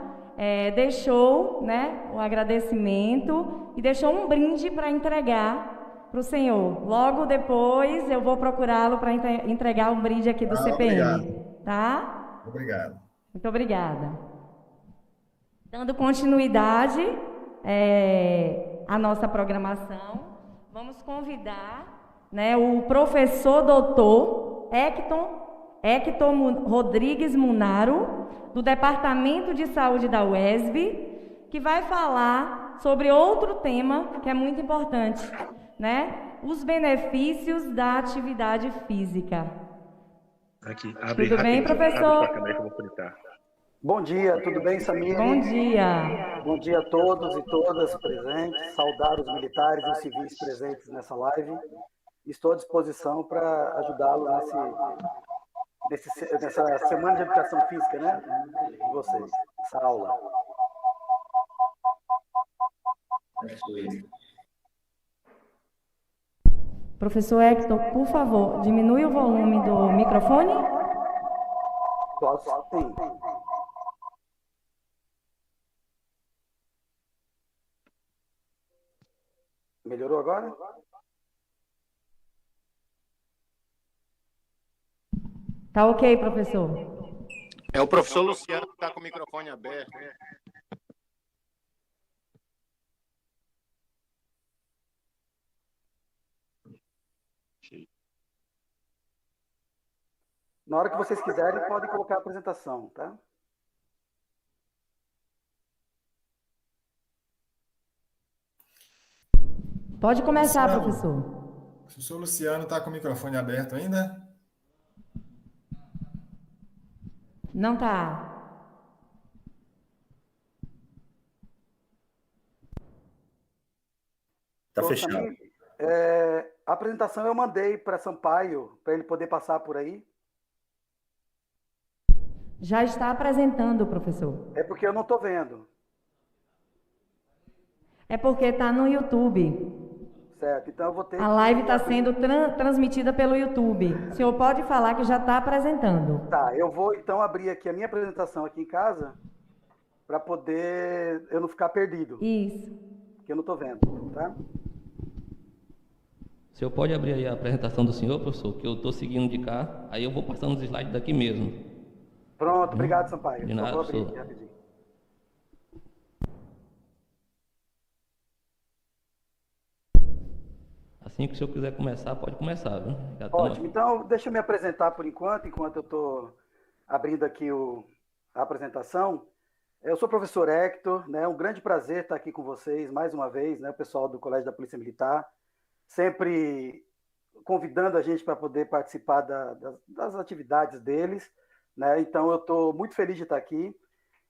deixou, né, o agradecimento e deixou um brinde para entregar para o senhor. Logo depois eu vou procurá-lo para entregar um brinde aqui do CPM. Obrigado. Tá? Obrigado. Muito obrigada. Dando continuidade à nossa programação, vamos convidar, né, o professor doutor Hector Rodrigues Munaro, do Departamento de Saúde da UESB, que vai falar sobre outro tema que é muito importante, né? Os benefícios da atividade física. Aqui, tudo bem, professor? Bom dia, tudo bem, Samir? Bom dia. Bom dia a todos e todas presentes, saudar os militares e os civis presentes nessa live. Estou à disposição para ajudá-los nessa semana de educação física, né? De vocês, essa aula. Professor Hector, por favor, diminui o volume do microfone. Posso, sim. Melhorou agora? Tá ok, professor. É o professor Luciano que está com o microfone aberto. Na hora que vocês quiserem, podem colocar a apresentação, tá? Pode começar, professor. O professor Luciano está com o microfone aberto ainda? Não está. Está fechado. A apresentação eu mandei para Sampaio, para ele poder passar por aí. Já está apresentando, professor. É porque eu não estou vendo. É porque está no YouTube. Certo, então eu vou ter A live está sendo transmitida pelo YouTube. O senhor pode falar que já está apresentando. Tá, eu vou então abrir aqui a minha apresentação aqui em casa para poder eu não ficar perdido. Isso. Porque eu não estou vendo, tá? O senhor pode abrir aí a apresentação do senhor, professor, que eu estou seguindo de cá, aí eu vou passando os slides daqui mesmo. Pronto, obrigado, Sampaio. De nada, vou abrir professor. aqui rapidinho. Assim que o senhor quiser começar, pode começar, viu? Já Ótimo, então deixa eu me apresentar por enquanto eu estou abrindo aqui a apresentação. Eu sou o professor Hector, né? É um grande prazer estar aqui com vocês mais uma vez, né? O pessoal do Colégio da Polícia Militar, sempre convidando a gente para poder participar das atividades deles, né? Então eu estou muito feliz de estar aqui.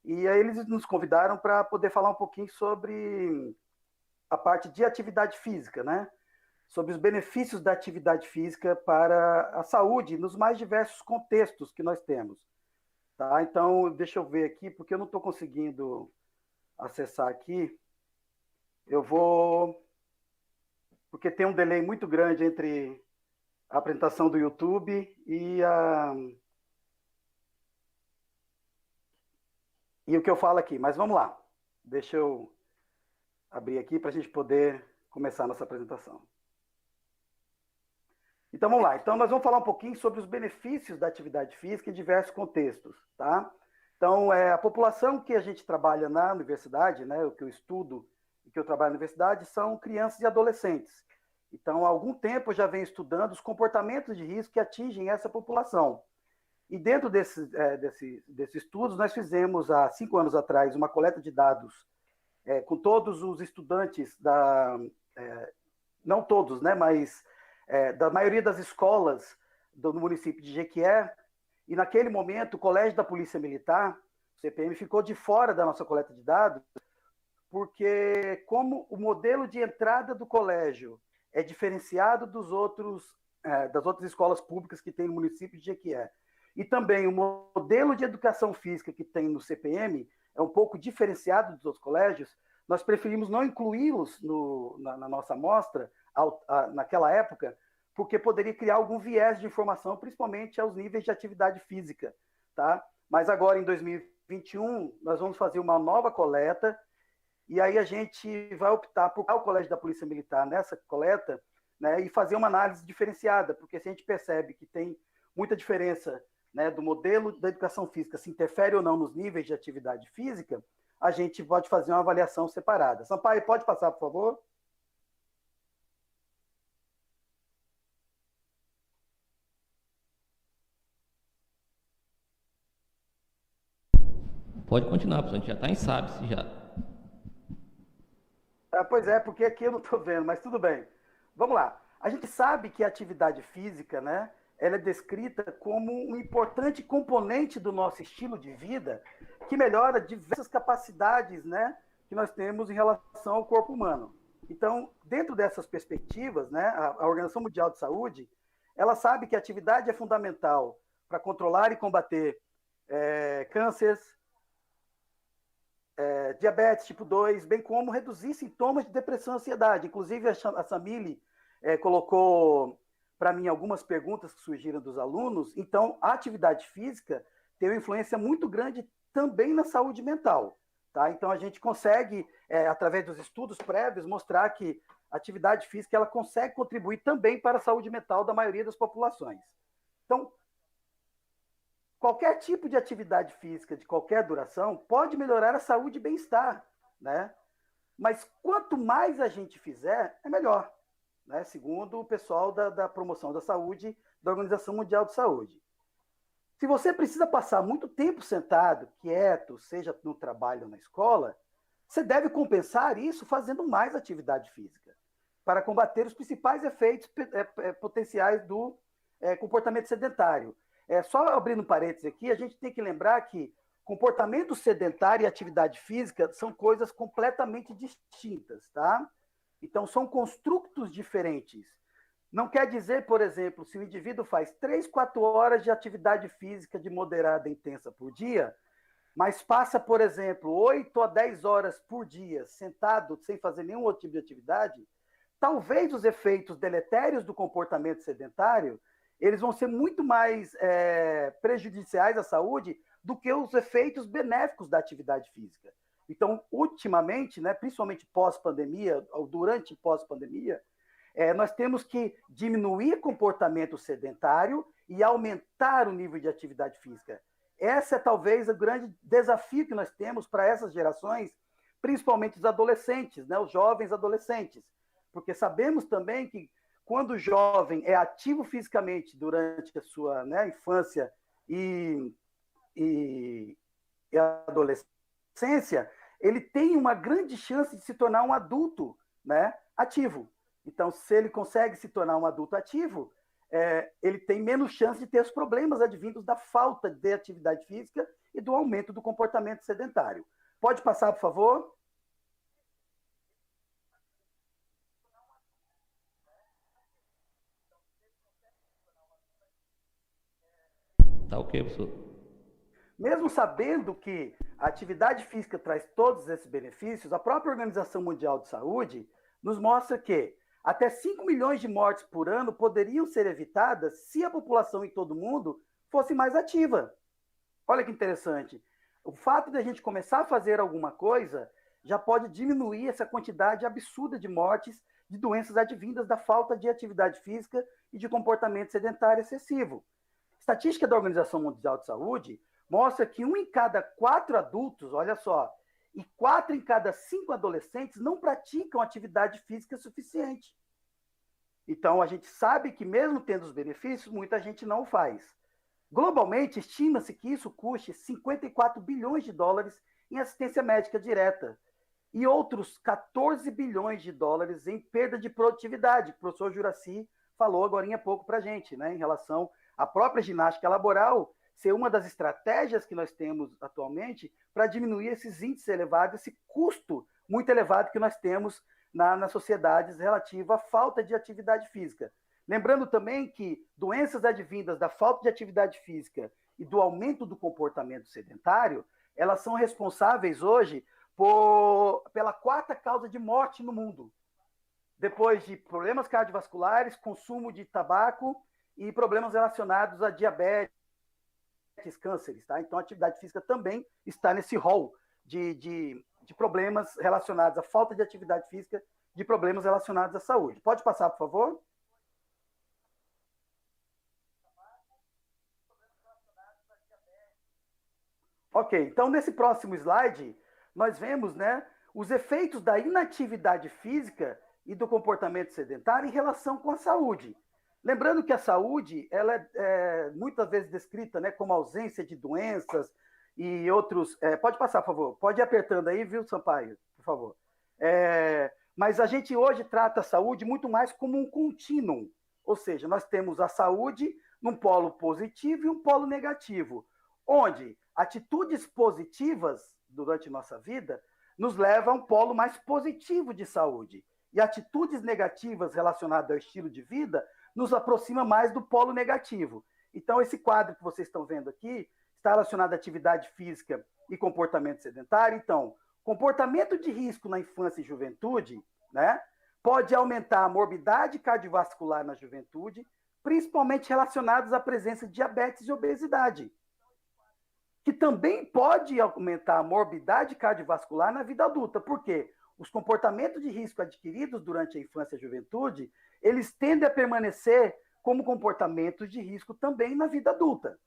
E aí eles nos convidaram para poder falar um pouquinho sobre a parte de atividade física, né? Sobre os benefícios da atividade física para a saúde nos mais diversos contextos que nós temos. Tá? Então, deixa eu ver aqui, porque eu não estou conseguindo acessar aqui. Eu vou... Porque tem um delay muito grande entre a apresentação do YouTube e o que eu falo aqui. Mas vamos lá. Deixa eu abrir aqui para a gente poder começar a nossa apresentação. Então, vamos lá. Então, nós vamos falar um pouquinho sobre os benefícios da atividade física em diversos contextos, tá? Então, a população que a gente trabalha na universidade, né, o que eu estudo e que eu trabalho na universidade, são crianças e adolescentes. Então, há algum tempo eu já venho estudando os comportamentos de risco que atingem essa população. E dentro desses estudos, nós fizemos, há 5 anos atrás, uma coleta de dados com todos os estudantes não todos, né, mas da maioria das escolas do município de Jequié, e naquele momento o Colégio da Polícia Militar, o CPM, ficou de fora da nossa coleta de dados, porque como o modelo de entrada do colégio é diferenciado das outras escolas públicas que tem no município de Jequié, e também o modelo de educação física que tem no CPM é um pouco diferenciado dos outros colégios, nós preferimos não incluí-los na nossa amostra, naquela época, porque poderia criar algum viés de informação, principalmente aos níveis de atividade física, tá? Mas agora, em 2021, nós vamos fazer uma nova coleta, e aí a gente vai optar por o Colégio da Polícia Militar nessa coleta, né, e fazer uma análise diferenciada, porque se a gente percebe que tem muita diferença, né, do modelo da educação física, se interfere ou não nos níveis de atividade física, a gente pode fazer uma avaliação separada. Sampaio, pode passar, por favor? continuar, professor. A gente já está em SABS já. Pois é, porque aqui eu não estou vendo, mas tudo bem. Vamos lá. A gente sabe que a atividade física, né, ela é descrita como um importante componente do nosso estilo de vida que melhora diversas capacidades, né, que nós temos em relação ao corpo humano. Então, dentro dessas perspectivas, né, a Organização Mundial de Saúde, ela sabe que a atividade é fundamental para controlar e combater cânceres, diabetes tipo 2, bem como reduzir sintomas de depressão e ansiedade. Inclusive, a Samile colocou para mim algumas perguntas que surgiram dos alunos. Então, a atividade física tem uma influência muito grande também na saúde mental. Tá? Então, a gente consegue, através dos estudos prévios, mostrar que a atividade física ela consegue contribuir também para a saúde mental da maioria das populações. Então, qualquer tipo de atividade física, de qualquer duração, pode melhorar a saúde e bem-estar, né? Mas quanto mais a gente fizer, é melhor, né? Segundo o pessoal da promoção da saúde, da Organização Mundial de Saúde. Se você precisa passar muito tempo sentado, quieto, seja no trabalho ou na escola, você deve compensar isso fazendo mais atividade física, para combater os principais efeitos potenciais do comportamento sedentário. Só abrindo um parênteses aqui, a gente tem que lembrar que comportamento sedentário e atividade física são coisas completamente distintas, tá? Então, são construtos diferentes. Não quer dizer, por exemplo, se o indivíduo faz 3, 4 horas de atividade física de moderada e intensa por dia, mas passa, por exemplo, 8 a 10 horas por dia sentado, sem fazer nenhum outro tipo de atividade, talvez os efeitos deletérios do comportamento sedentário eles vão ser muito mais prejudiciais à saúde do que os efeitos benéficos da atividade física. Então, ultimamente, né, principalmente pós-pandemia, ou durante e pós-pandemia, nós temos que diminuir o comportamento sedentário e aumentar o nível de atividade física. Esse é talvez o grande desafio que nós temos para essas gerações, principalmente os adolescentes, né, os jovens adolescentes, porque sabemos também que quando o jovem é ativo fisicamente durante a sua, né, infância e adolescência, ele tem uma grande chance de se tornar um adulto, né, ativo. Então, se ele consegue se tornar um adulto ativo, ele tem menos chance de ter os problemas advindos da falta de atividade física e do aumento do comportamento sedentário. Pode passar, por favor? Tá ok, professor. Mesmo sabendo que a atividade física traz todos esses benefícios, a própria Organização Mundial de Saúde nos mostra que até 5 milhões de mortes por ano poderiam ser evitadas se a população em todo o mundo fosse mais ativa. Olha que interessante. O fato de a gente começar a fazer alguma coisa já pode diminuir essa quantidade absurda de mortes de doenças advindas da falta de atividade física e de comportamento sedentário excessivo. Estatística da Organização Mundial de Saúde mostra que 1 em cada 4 adultos, olha só, e 4 em cada 5 adolescentes não praticam atividade física suficiente. Então, a gente sabe que mesmo tendo os benefícios, muita gente não faz. Globalmente, estima-se que isso custe 54 bilhões de dólares em assistência médica direta e outros 14 bilhões de dólares em perda de produtividade. O professor Juraci falou agora há pouco para a gente, né, em relação à própria ginástica laboral ser uma das estratégias que nós temos atualmente para diminuir esses índices elevados, esse custo muito elevado que nós temos nas sociedades relativo à falta de atividade física. Lembrando também que doenças advindas da falta de atividade física e do aumento do comportamento sedentário, elas são responsáveis hoje pela 4ª causa de morte no mundo, depois de problemas cardiovasculares, consumo de tabaco e problemas relacionados a diabetes, cânceres, tá? Então, a atividade física também está nesse rol de problemas relacionados à falta de atividade física, de problemas relacionados à saúde. Pode passar, por favor? Ok, então, nesse próximo slide, nós vemos, né, os efeitos da inatividade física e do comportamento sedentário em relação com a saúde. Lembrando que a saúde ela é muitas vezes descrita, né, como ausência de doenças e outros... pode passar, por favor. Pode ir apertando aí, viu, Sampaio? Por favor. Mas a gente hoje trata a saúde muito mais como um contínuo. Ou seja, nós temos a saúde num polo positivo e um polo negativo, onde atitudes positivas durante nossa vida nos levam a um polo mais positivo de saúde. E atitudes negativas relacionadas ao estilo de vida nos aproxima mais do polo negativo. Então, esse quadro que vocês estão vendo aqui está relacionado à atividade física e comportamento sedentário. Então, comportamento de risco na infância e juventude, né, pode aumentar a morbidade cardiovascular na juventude, principalmente relacionados à presença de diabetes e obesidade, que também pode aumentar a morbidade cardiovascular na vida adulta. Por quê? Os comportamentos de risco adquiridos durante a infância e a juventude, eles tendem a permanecer como comportamentos de risco também na vida adulta.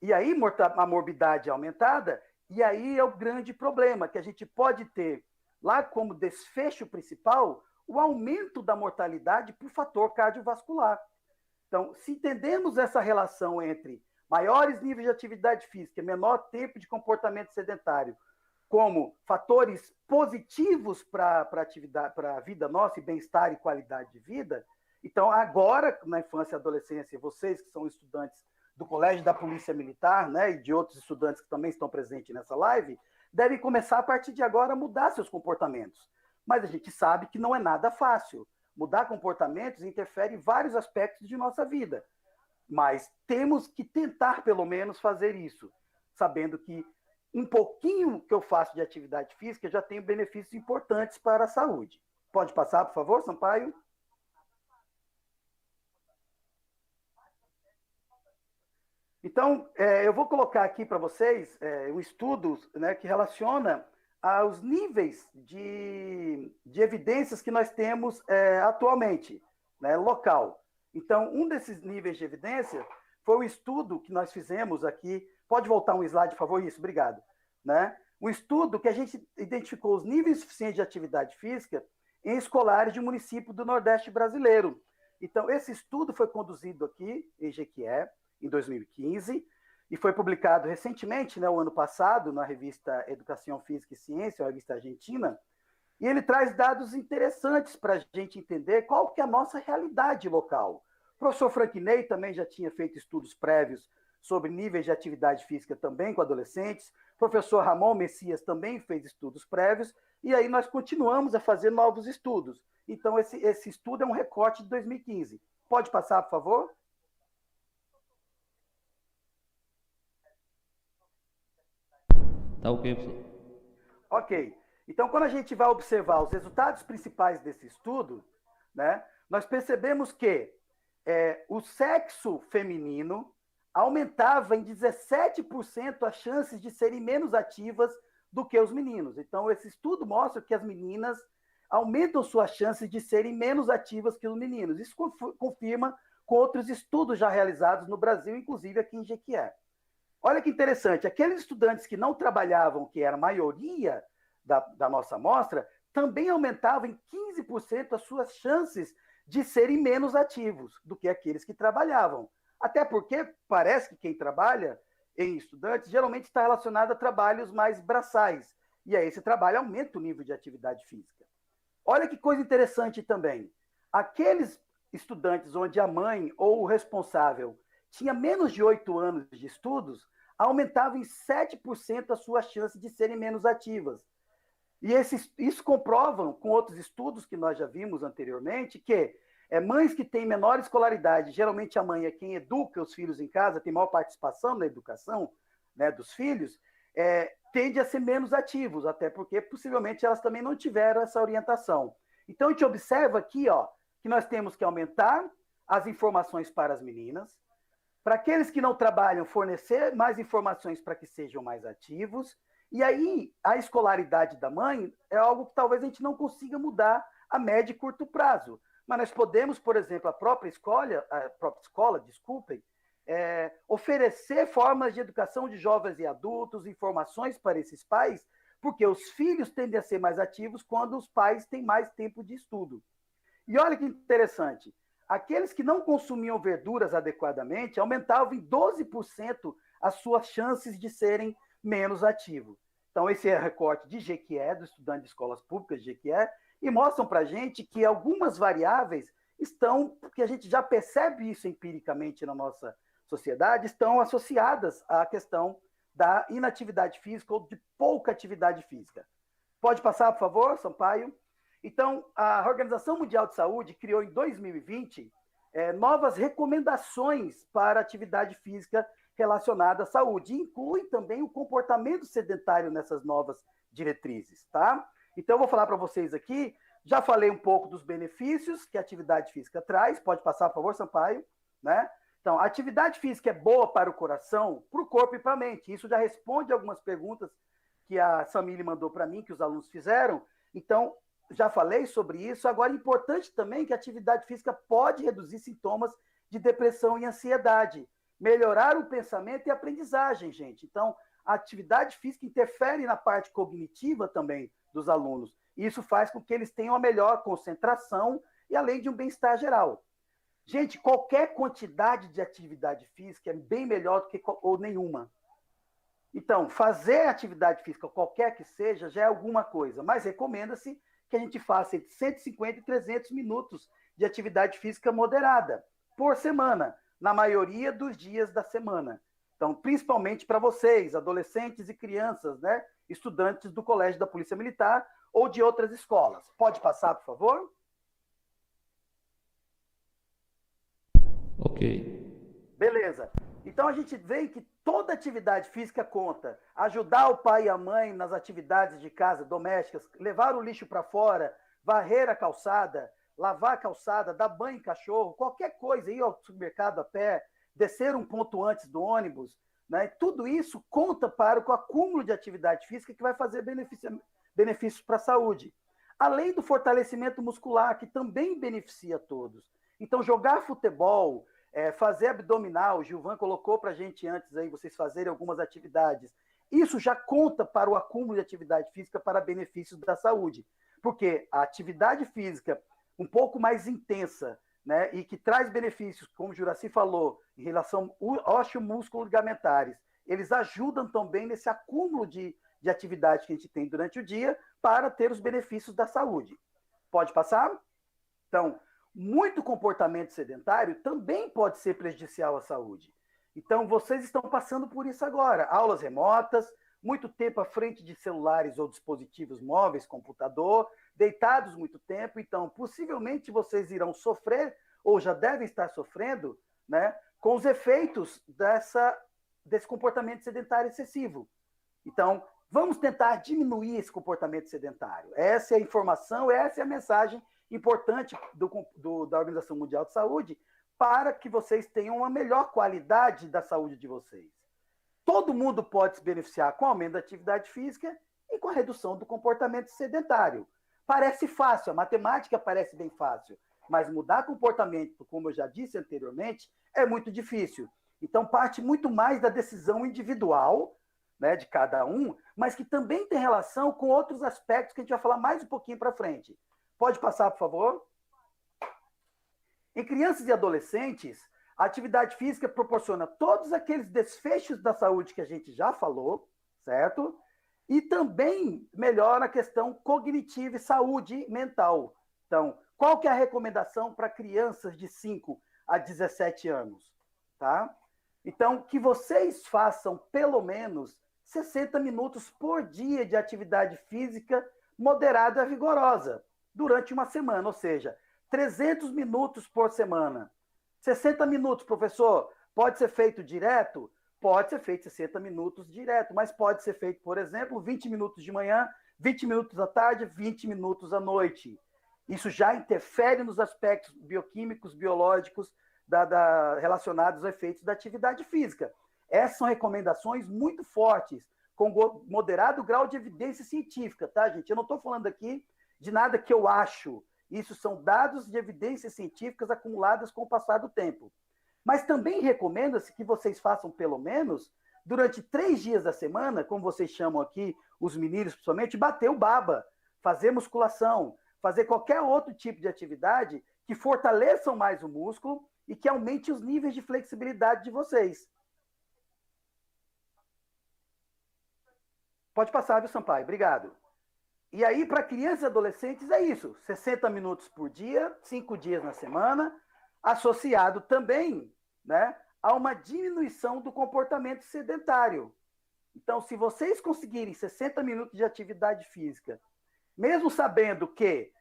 E aí a morbidade é aumentada, e aí é o grande problema, que a gente pode ter lá como desfecho principal o aumento da mortalidade por fator cardiovascular. Então, se entendemos essa relação entre maiores níveis de atividade física e menor tempo de comportamento sedentário como fatores positivos para a vida nossa, e bem-estar e qualidade de vida, então agora, na infância e adolescência, vocês que são estudantes do Colégio da Polícia Militar, né, e de outros estudantes que também estão presentes nessa live, devem começar a partir de agora a mudar seus comportamentos. Mas a gente sabe que não é nada fácil. Mudar comportamentos interfere em vários aspectos de nossa vida. Mas temos que tentar, pelo menos, fazer isso, sabendo que um pouquinho que eu faço de atividade física já tem benefícios importantes para a saúde. Pode passar, por favor, Sampaio? Então, eu vou colocar aqui para vocês um estudo, né, que relaciona aos níveis de evidências que nós temos atualmente, né, local. Então, um desses níveis de evidência foi o estudo que nós fizemos aqui. Pode voltar um slide, por favor? Isso, obrigado. Né? Um estudo que a gente identificou os níveis suficientes de atividade física em escolares de um município do Nordeste brasileiro. Então, esse estudo foi conduzido aqui, em Jequié, em 2015, e foi publicado recentemente, né, o ano passado, na revista Educação Física e Ciência, uma revista argentina, e ele traz dados interessantes para a gente entender qual que é a nossa realidade local. O professor Franquinei também já tinha feito estudos prévios sobre níveis de atividade física também com adolescentes, o professor Ramon Messias também fez estudos prévios, e aí nós continuamos a fazer novos estudos. Então, esse estudo é um recorte de 2015. Pode passar, por favor? Tá ok, professor. Ok. Então, quando a gente vai observar os resultados principais desse estudo, né, nós percebemos que o sexo feminino aumentava em 17% as chances de serem menos ativas do que os meninos. Então, esse estudo mostra que as meninas aumentam suas chances de serem menos ativas que os meninos. Isso confirma com outros estudos já realizados no Brasil, inclusive aqui em Jequié. Olha que interessante, aqueles estudantes que não trabalhavam, que era a maioria da nossa amostra, também aumentavam em 15% as suas chances de serem menos ativos do que aqueles que trabalhavam. Até porque parece que quem trabalha em estudantes geralmente está relacionado a trabalhos mais braçais. E aí esse trabalho aumenta o nível de atividade física. Olha que coisa interessante também. Aqueles estudantes onde a mãe ou o responsável tinha menos de 8 anos de estudos, aumentavam em 7% as suas chances de serem menos ativas. E isso comprovam com outros estudos que nós já vimos anteriormente, que mães que têm menor escolaridade, geralmente a mãe é quem educa os filhos em casa, tem maior participação na educação, né, dos filhos, tende a ser menos ativos, até porque possivelmente elas também não tiveram essa orientação. Então a gente observa aqui, ó, que nós temos que aumentar as informações para as meninas, para aqueles que não trabalham, fornecer mais informações para que sejam mais ativos. E aí, a escolaridade da mãe é algo que talvez a gente não consiga mudar a médio e curto prazo. Mas nós podemos, por exemplo, a própria escola, oferecer formas de educação de jovens e adultos, informações para esses pais, porque os filhos tendem a ser mais ativos quando os pais têm mais tempo de estudo. E olha que interessante, aqueles que não consumiam verduras adequadamente aumentavam em 12% as suas chances de serem menos ativos. Então, esse é o recorte de Jequié, do estudante de escolas públicas de Jequié, e mostram para a gente que algumas variáveis estão, que a gente já percebe isso empiricamente na nossa sociedade, estão associadas à questão da inatividade física ou de pouca atividade física. Pode passar, por favor, Sampaio? Então, a Organização Mundial de Saúde criou em 2020 novas recomendações para atividade física relacionada à saúde. Inclui também o comportamento sedentário nessas novas diretrizes, tá? Então, eu vou falar para vocês aqui, já falei um pouco dos benefícios que a atividade física traz, pode passar, por favor, Sampaio, né? Então, a atividade física é boa para o coração, para o corpo e para a mente. Isso já responde algumas perguntas que a Samile mandou para mim, que os alunos fizeram. Então, já falei sobre isso. Agora, é importante também que a atividade física pode reduzir sintomas de depressão e ansiedade, melhorar o pensamento e a aprendizagem, gente. Então, a atividade física interfere na parte cognitiva também dos alunos. E isso faz com que eles tenham a melhor concentração e além de um bem-estar geral. Gente, qualquer quantidade de atividade física é bem melhor do que ou nenhuma. Então, fazer atividade física, qualquer que seja, já é alguma coisa, mas recomenda-se que a gente faça entre 150 e 300 minutos de atividade física moderada por semana, na maioria dos dias da semana. Então, principalmente para vocês, adolescentes e crianças, né, estudantes do Colégio da Polícia Militar ou de outras escolas. Pode passar, por favor? Ok. Beleza. Então, a gente vê que toda atividade física conta. Ajudar o pai e a mãe nas atividades de casa, domésticas, levar o lixo para fora, varrer a calçada, lavar a calçada, dar banho em cachorro, qualquer coisa, ir ao supermercado a pé, descer um ponto antes do ônibus, né? Tudo isso conta para o acúmulo de atividade física que vai fazer benefícios para a saúde. Além do fortalecimento muscular, que também beneficia todos. Então, jogar futebol, fazer abdominal, o Gilvan colocou para a gente antes aí, vocês fazerem algumas atividades. Isso já conta para o acúmulo de atividade física para benefícios da saúde. Porque a atividade física um pouco mais intensa, né, e que traz benefícios, como o Juraci falou, em relação ósseo-músculo ligamentares, eles ajudam também nesse acúmulo de atividade que a gente tem durante o dia para ter os benefícios da saúde. Pode passar? Então, muito comportamento sedentário também pode ser prejudicial à saúde. Então, vocês estão passando por isso agora. Aulas remotas, muito tempo à frente de celulares ou dispositivos móveis, computador, deitados muito tempo. Então, possivelmente vocês irão sofrer, ou já devem estar sofrendo, né, com os efeitos desse comportamento sedentário excessivo. Então, vamos tentar diminuir esse comportamento sedentário. Essa é a informação, essa é a mensagem importante da Organização Mundial de Saúde para que vocês tenham uma melhor qualidade da saúde de vocês. Todo mundo pode se beneficiar com o aumento da atividade física e com a redução do comportamento sedentário. Parece fácil, a matemática parece bem fácil, mas mudar comportamento, como eu já disse anteriormente, é muito difícil. Então, parte muito mais da decisão individual, né, de cada um, mas que também tem relação com outros aspectos que a gente vai falar mais um pouquinho para frente. Pode passar, por favor? Em crianças e adolescentes, a atividade física proporciona todos aqueles desfechos da saúde que a gente já falou, certo? E também melhora a questão cognitiva e saúde mental. Então, qual que é a recomendação para crianças de 5 a 17 anos? Tá? Então, que vocês façam pelo menos 60 minutos por dia de atividade física moderada e vigorosa durante uma semana, ou seja, 300 minutos por semana. 60 minutos, professor, pode ser feito direto? Pode ser feito 60 minutos direto, mas pode ser feito, por exemplo, 20 minutos de manhã, 20 minutos à tarde, 20 minutos à noite. Isso já interfere nos aspectos bioquímicos, biológicos relacionados aos efeitos da atividade física. Essas são recomendações muito fortes, com moderado grau de evidência científica, tá, gente? Eu não estou falando aqui de nada que eu acho. Isso são dados de evidências científicas acumuladas com o passar do tempo. Mas também recomenda-se que vocês façam, pelo menos, durante 3 dias da semana, como vocês chamam aqui, os meninos principalmente, bater o baba, fazer musculação, fazer qualquer outro tipo de atividade que fortaleçam mais o músculo e que aumente os níveis de flexibilidade de vocês. Pode passar, viu, Sampaio? Obrigado. E aí, para crianças e adolescentes, é isso. 60 minutos por dia, 5 dias na semana, associado também, né, a uma diminuição do comportamento sedentário. Então, se vocês conseguirem 60 minutos de atividade física, mesmo sabendo que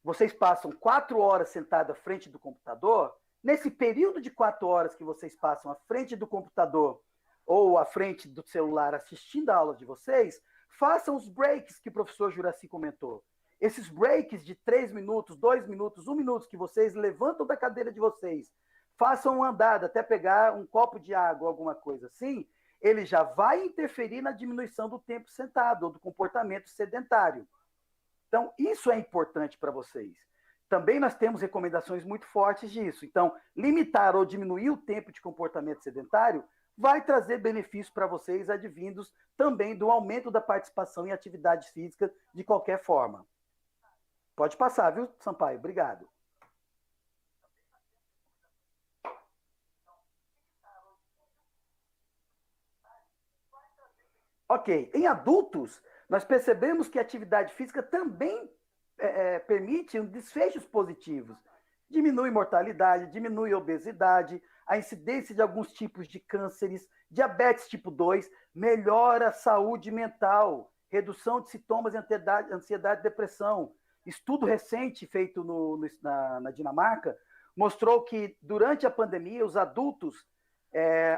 vocês passam 4 horas sentados à frente do computador, nesse período de 4 horas que vocês passam à frente do computador ou à frente do celular assistindo a aula de vocês, façam os breaks que o professor Juraci comentou. Esses breaks de 3 minutos, 2 minutos, 1 minuto que vocês levantam da cadeira de vocês, façam uma andada até pegar um copo de água, alguma coisa assim, ele já vai interferir na diminuição do tempo sentado ou do comportamento sedentário. Então, isso é importante para vocês. Também nós temos recomendações muito fortes disso. Então, limitar ou diminuir o tempo de comportamento sedentário vai trazer benefícios para vocês advindos também do aumento da participação em atividades físicas de qualquer forma. Pode passar, viu, Sampaio? Obrigado. Ok. Em adultos, nós percebemos que a atividade física também permite desfechos positivos. Diminui mortalidade, diminui obesidade, a incidência de alguns tipos de cânceres, diabetes tipo 2, melhora a saúde mental, redução de sintomas de ansiedade e depressão. Estudo recente feito na Dinamarca mostrou que, durante a pandemia, os adultos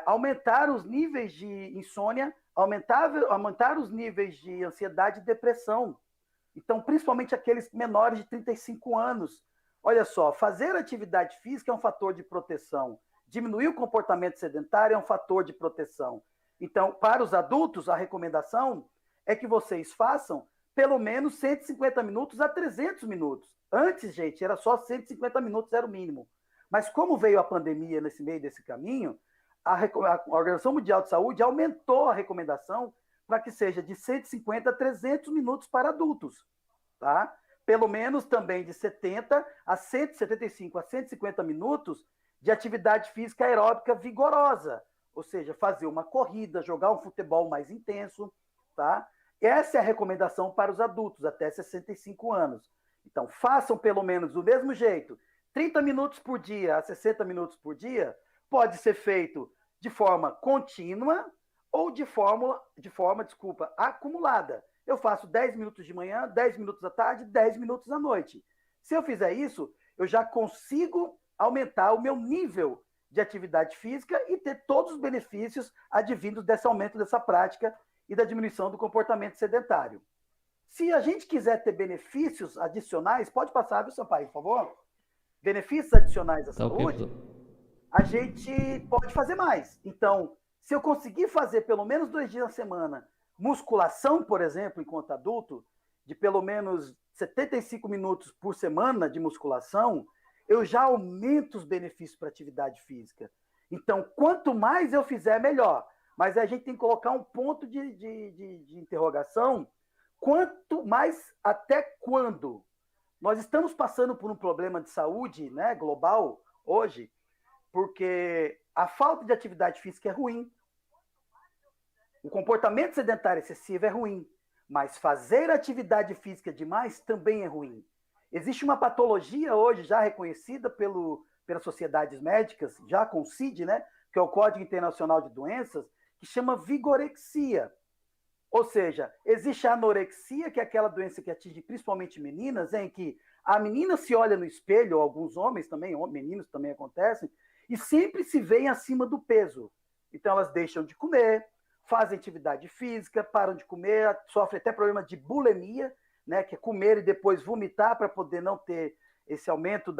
aumentaram os níveis de insônia, aumentaram os níveis de ansiedade e depressão. Então, principalmente aqueles menores de 35 anos. Olha só, fazer atividade física é um fator de proteção. Diminuir o comportamento sedentário é um fator de proteção. Então, para os adultos, a recomendação é que vocês façam pelo menos 150 minutos a 300 minutos. Antes, gente, era só 150 minutos, era o mínimo. Mas como veio a pandemia nesse meio desse caminho, a Organização Mundial de Saúde aumentou a recomendação para que seja de 150 a 300 minutos para adultos, tá? Pelo menos também de 70 a 175 a 150 minutos de atividade física aeróbica vigorosa, ou seja, fazer uma corrida, jogar um futebol mais intenso, tá? Essa é a recomendação para os adultos até 65 anos. Então, façam pelo menos do mesmo jeito, 30 minutos por dia a 60 minutos por dia, pode ser feito de forma contínua ou de forma acumulada. Eu faço 10 minutos de manhã, 10 minutos à tarde, 10 minutos à noite. Se eu fizer isso, eu já consigo aumentar o meu nível de atividade física e ter todos os benefícios advindos desse aumento dessa prática e da diminuição do comportamento sedentário. Se a gente quiser ter benefícios adicionais, pode passar, viu, Sampaio, por favor? Benefícios adicionais à saúde, a gente pode fazer mais. Então, se eu conseguir fazer pelo menos 2 dias na semana musculação, por exemplo, enquanto adulto, de pelo menos 75 minutos por semana de musculação, eu já aumento os benefícios para a atividade física. Então, quanto mais eu fizer, melhor. Mas a gente tem que colocar um ponto de interrogação. Quanto mais, até quando? Nós estamos passando por um problema de saúde, né, global hoje, porque a falta de atividade física é ruim. O comportamento sedentário excessivo é ruim, mas fazer atividade física demais também é ruim. Existe uma patologia hoje já reconhecida pelas sociedades médicas, já com o CID, né, que é o Código Internacional de Doenças, que chama vigorexia. Ou seja, existe a anorexia, que é aquela doença que atinge principalmente meninas, em que a menina se olha no espelho, ou alguns homens também, meninos também acontecem, e sempre se veem acima do peso. Então elas deixam de comer, fazem atividade física, param de comer, sofrem até problema de bulimia, né, que é comer e depois vomitar para poder não ter esse aumento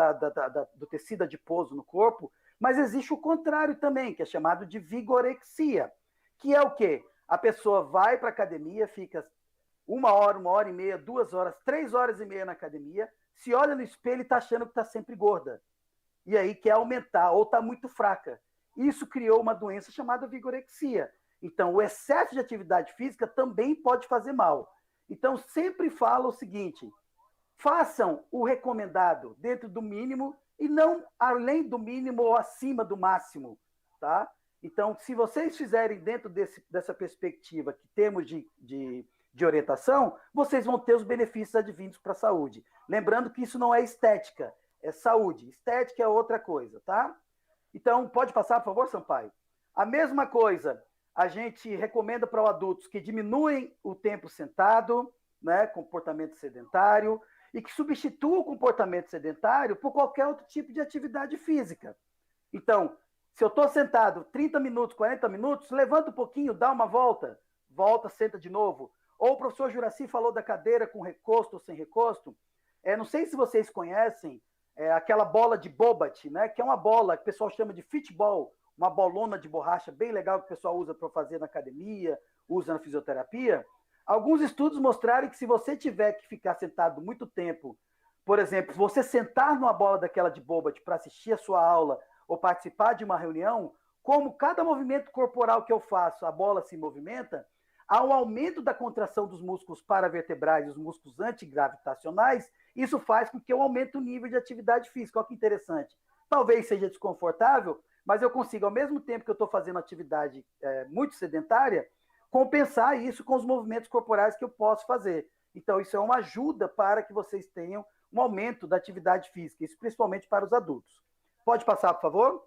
do tecido adiposo no corpo. Mas existe o contrário também, que é chamado de vigorexia, que é o quê? A pessoa vai para a academia, fica 1 hora, 1h30, 2 horas, 3 horas e meia na academia, se olha no espelho e está achando que está sempre gorda. E aí quer aumentar, ou está muito fraca. Isso criou uma doença chamada vigorexia. Então, o excesso de atividade física também pode fazer mal. Então, sempre falo o seguinte, façam o recomendado dentro do mínimo e não além do mínimo ou acima do máximo, tá? Então, se vocês fizerem dentro dessa perspectiva que temos de de orientação, vocês vão ter os benefícios advindos para a saúde. Lembrando que isso não é estética, é saúde. Estética é outra coisa, tá? Então, pode passar, por favor, Sampaio? A mesma coisa, a gente recomenda para os adultos que diminuem o tempo sentado, né, comportamento sedentário, e que substituam o comportamento sedentário por qualquer outro tipo de atividade física. Então, se eu estou sentado 30 minutos, 40 minutos, levanta um pouquinho, dá uma volta, senta de novo. Ou o professor Juraci falou da cadeira com recosto ou sem recosto. Não sei se vocês conhecem aquela bola de Bobat, né, que é uma bola que o pessoal chama de fitball, uma bolona de borracha bem legal que o pessoal usa para fazer na academia, usa na fisioterapia. Alguns estudos mostraram que se você tiver que ficar sentado muito tempo, por exemplo, você sentar numa bola daquela de Bobat para assistir a sua aula ou participar de uma reunião, como cada movimento corporal que eu faço, a bola se movimenta, há um aumento da contração dos músculos paravertebrais, os músculos antigravitacionais, isso faz com que eu aumente o nível de atividade física. Olha que interessante. Talvez seja desconfortável, mas eu consigo, ao mesmo tempo que eu estou fazendo atividade muito sedentária, compensar isso com os movimentos corporais que eu posso fazer. Então, isso é uma ajuda para que vocês tenham um aumento da atividade física, isso principalmente para os adultos. Pode passar, por favor?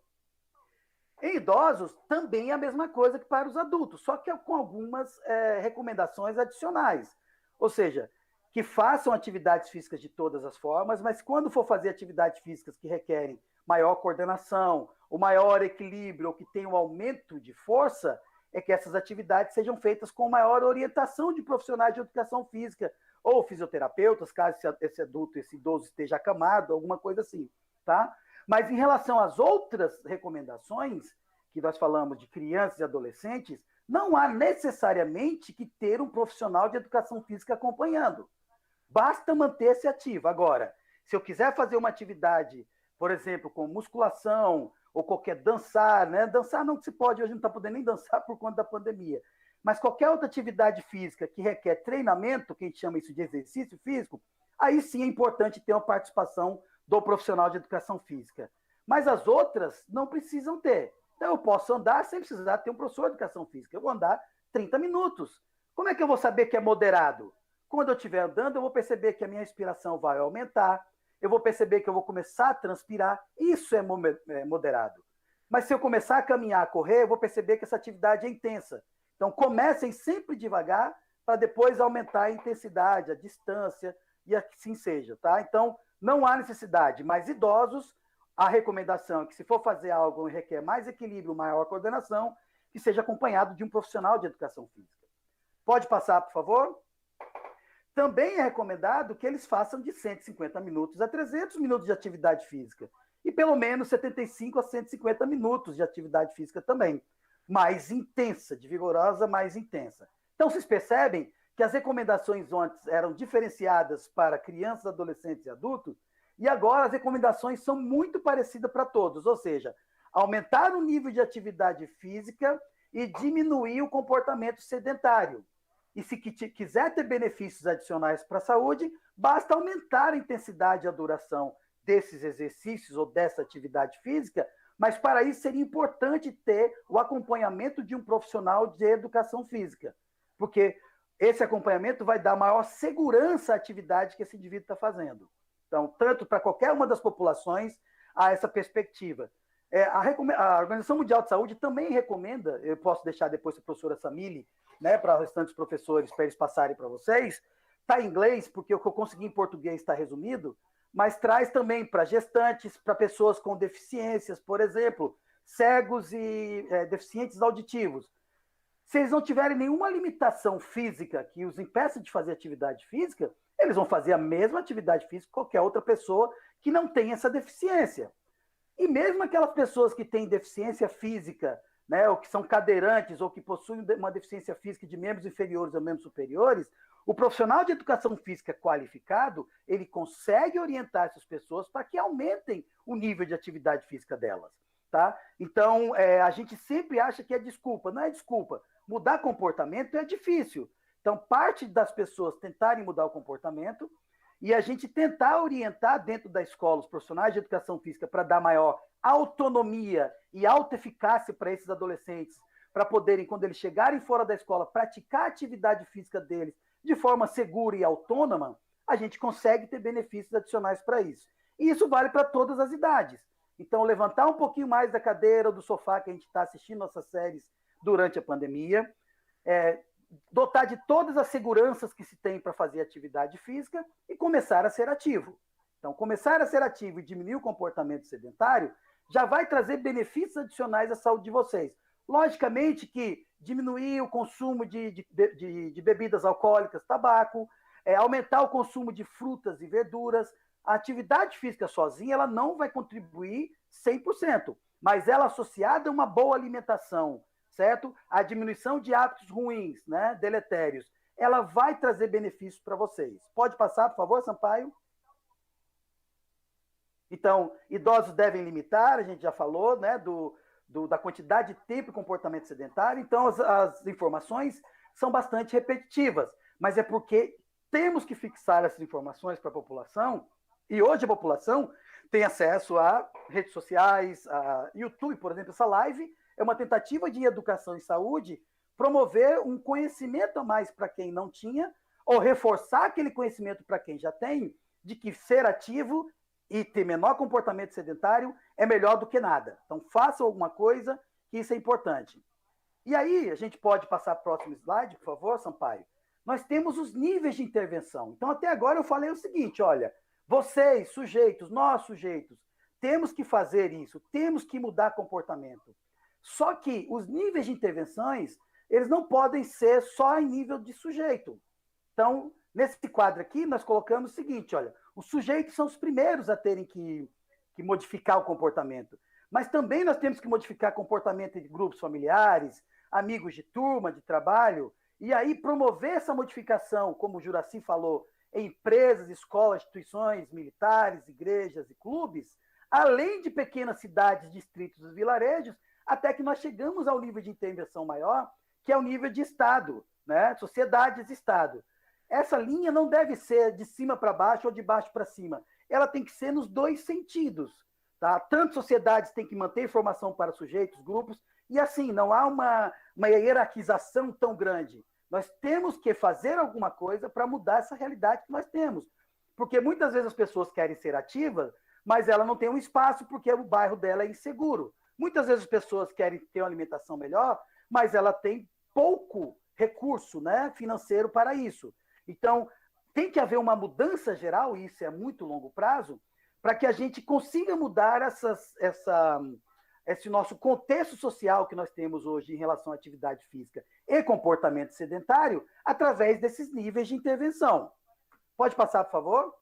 Em idosos, também é a mesma coisa que para os adultos, só que com algumas recomendações adicionais. Ou seja, que façam atividades físicas de todas as formas, mas quando for fazer atividades físicas que requerem maior coordenação, o maior equilíbrio, ou que tenham aumento de força, é que essas atividades sejam feitas com maior orientação de profissionais de educação física, ou fisioterapeutas, caso esse adulto, esse idoso esteja acamado, alguma coisa assim, tá? Mas em relação às outras recomendações, que nós falamos de crianças e adolescentes, não há necessariamente que ter um profissional de educação física acompanhando. Basta manter-se ativo. Agora, se eu quiser fazer uma atividade, por exemplo, com musculação, ou qualquer dançar, né? Dançar não se pode, hoje não está podendo nem dançar por conta da pandemia. Mas qualquer outra atividade física que requer treinamento, que a gente chama isso de exercício físico, aí sim é importante ter uma participação do profissional de educação física. Mas as outras não precisam ter. Então eu posso andar sem precisar ter um professor de educação física. Eu vou andar 30 minutos. Como é que eu vou saber que é moderado? Quando eu estiver andando, eu vou perceber que a minha respiração vai aumentar, eu vou perceber que eu vou começar a transpirar, isso é moderado. Mas se eu começar a caminhar, a correr, eu vou perceber que essa atividade é intensa. Então, comecem sempre devagar, para depois aumentar a intensidade, a distância, e assim seja, tá? Então, não há necessidade, mas idosos, a recomendação é que se for fazer algo que requer mais equilíbrio, maior coordenação, que seja acompanhado de um profissional de educação física. Pode passar, por favor? Também é recomendado que eles façam de 150 minutos a 300 minutos de atividade física. E pelo menos 75 a 150 minutos de atividade física também. Mais intensa, de vigorosa, mais intensa. Então, vocês percebem que as recomendações antes eram diferenciadas para crianças, adolescentes e adultos, e agora as recomendações são muito parecidas para todos. Ou seja, aumentar o nível de atividade física e diminuir o comportamento sedentário. E se quiser ter benefícios adicionais para a saúde, basta aumentar a intensidade e a duração desses exercícios ou dessa atividade física, mas para isso seria importante ter o acompanhamento de um profissional de educação física, porque esse acompanhamento vai dar maior segurança à atividade que esse indivíduo está fazendo. Então, tanto para qualquer uma das populações, há essa perspectiva. A Organização Mundial de Saúde também recomenda, eu posso deixar depois para a professora Samile, né, para os restantes professores, para eles passarem para vocês, está em inglês, porque o que eu consegui em português está resumido, mas traz também para gestantes, para pessoas com deficiências, por exemplo, cegos e deficientes auditivos. Se eles não tiverem nenhuma limitação física que os impeça de fazer atividade física, eles vão fazer a mesma atividade física que qualquer outra pessoa que não tem essa deficiência. E mesmo aquelas pessoas que têm deficiência física, né, ou que são cadeirantes, ou que possuem uma deficiência física de membros inferiores ou membros superiores, o profissional de educação física qualificado, ele consegue orientar essas pessoas para que aumentem o nível de atividade física delas. Tá? Então, a gente sempre acha que é desculpa. Não é desculpa. Mudar comportamento é difícil. Então, parte das pessoas tentarem mudar o comportamento e a gente tentar orientar dentro da escola os profissionais de educação física para dar maior autonomia e autoeficácia para esses adolescentes, para poderem, quando eles chegarem fora da escola, praticar a atividade física deles de forma segura e autônoma, a gente consegue ter benefícios adicionais para isso. E isso vale para todas as idades. Então, levantar um pouquinho mais da cadeira ou do sofá que a gente está assistindo nossas séries durante a pandemia, dotar de todas as seguranças que se tem para fazer atividade física e começar a ser ativo. Então, começar a ser ativo e diminuir o comportamento sedentário já vai trazer benefícios adicionais à saúde de vocês. Logicamente que diminuir o consumo de bebidas alcoólicas, tabaco, aumentar o consumo de frutas e verduras. A atividade física sozinha ela não vai contribuir 100%, mas ela associada a uma boa alimentação, certo? A diminuição de hábitos ruins, né, deletérios, ela vai trazer benefícios para vocês. Pode passar, por favor, Sampaio? Então, idosos devem limitar, a gente já falou, né, da quantidade de tempo e comportamento sedentário. Então, as informações são bastante repetitivas, mas é porque temos que fixar essas informações para a população, e hoje a população tem acesso a redes sociais, a YouTube, por exemplo. Essa live é uma tentativa de educação em saúde, promover um conhecimento a mais para quem não tinha, ou reforçar aquele conhecimento para quem já tem, de que ser ativo e ter menor comportamento sedentário é melhor do que nada. Então, façam alguma coisa, que isso é importante. E aí, a gente pode passar para o próximo slide, por favor, Sampaio? Nós temos os níveis de intervenção. Então, até agora eu falei o seguinte, olha, vocês, sujeitos, nós, sujeitos, temos que fazer isso, temos que mudar comportamento. Só que os níveis de intervenções, eles não podem ser só em nível de sujeito. Então, nesse quadro aqui, nós colocamos o seguinte, olha, os sujeitos são os primeiros a terem que modificar o comportamento. Mas também nós temos que modificar comportamento de grupos familiares, amigos de turma, de trabalho, e aí promover essa modificação, como o Juraci falou, em empresas, escolas, instituições militares, igrejas e clubes, além de pequenas cidades, distritos e vilarejos, até que nós chegamos ao nível de intervenção maior, que é o nível de Estado, né? Sociedades e Estado. Essa linha não deve ser de cima para baixo ou de baixo para cima. Ela tem que ser nos dois sentidos. Tá? Tanto sociedades têm que manter informação para sujeitos, grupos, e assim, não há uma hierarquização tão grande. Nós temos que fazer alguma coisa para mudar essa realidade que nós temos. Porque muitas vezes as pessoas querem ser ativas, mas ela não tem um espaço porque o bairro dela é inseguro. Muitas vezes as pessoas querem ter uma alimentação melhor, mas ela tem pouco recurso, né, financeiro para isso. Então, tem que haver uma mudança geral, e isso é muito longo prazo, para que a gente consiga mudar esse nosso contexto social que nós temos hoje em relação à atividade física e comportamento sedentário através desses níveis de intervenção. Pode passar, por favor?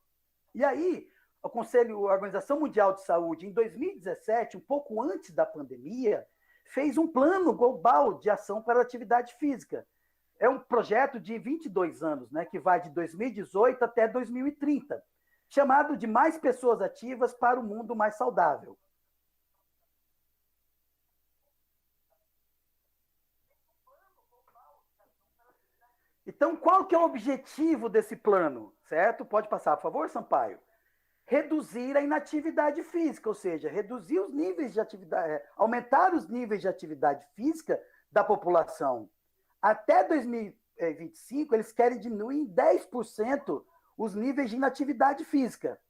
E aí, a Organização Mundial de Saúde, em 2017, um pouco antes da pandemia, fez um plano global de ação para a atividade física. É um projeto de 22 anos, né, que vai de 2018 até 2030, chamado de Mais Pessoas Ativas para o Mundo Mais Saudável. Então, qual que é o objetivo desse plano? Certo? Pode passar, por favor, Sampaio? Reduzir a inatividade física, ou seja, reduzir os níveis de atividade, aumentar os níveis de atividade física da população. Até 2025, eles querem diminuir em 10% os níveis de inatividade física.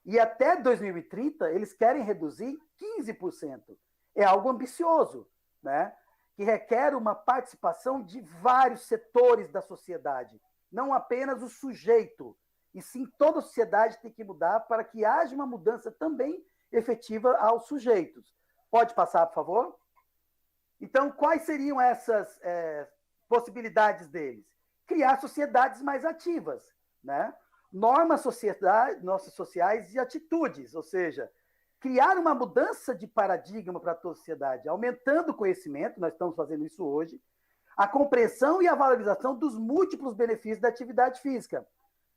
E até 2030, eles querem reduzir 15%. É algo ambicioso, né? Que requer uma participação de vários setores da sociedade, não apenas o sujeito, e sim toda a sociedade tem que mudar para que haja uma mudança também efetiva aos sujeitos. Pode passar, por favor? Então, quais seriam essas possibilidades deles? Criar sociedades mais ativas, né? Normas sociais e atitudes, ou seja, criar uma mudança de paradigma para toda a sociedade, aumentando o conhecimento, nós estamos fazendo isso hoje, a compreensão e a valorização dos múltiplos benefícios da atividade física,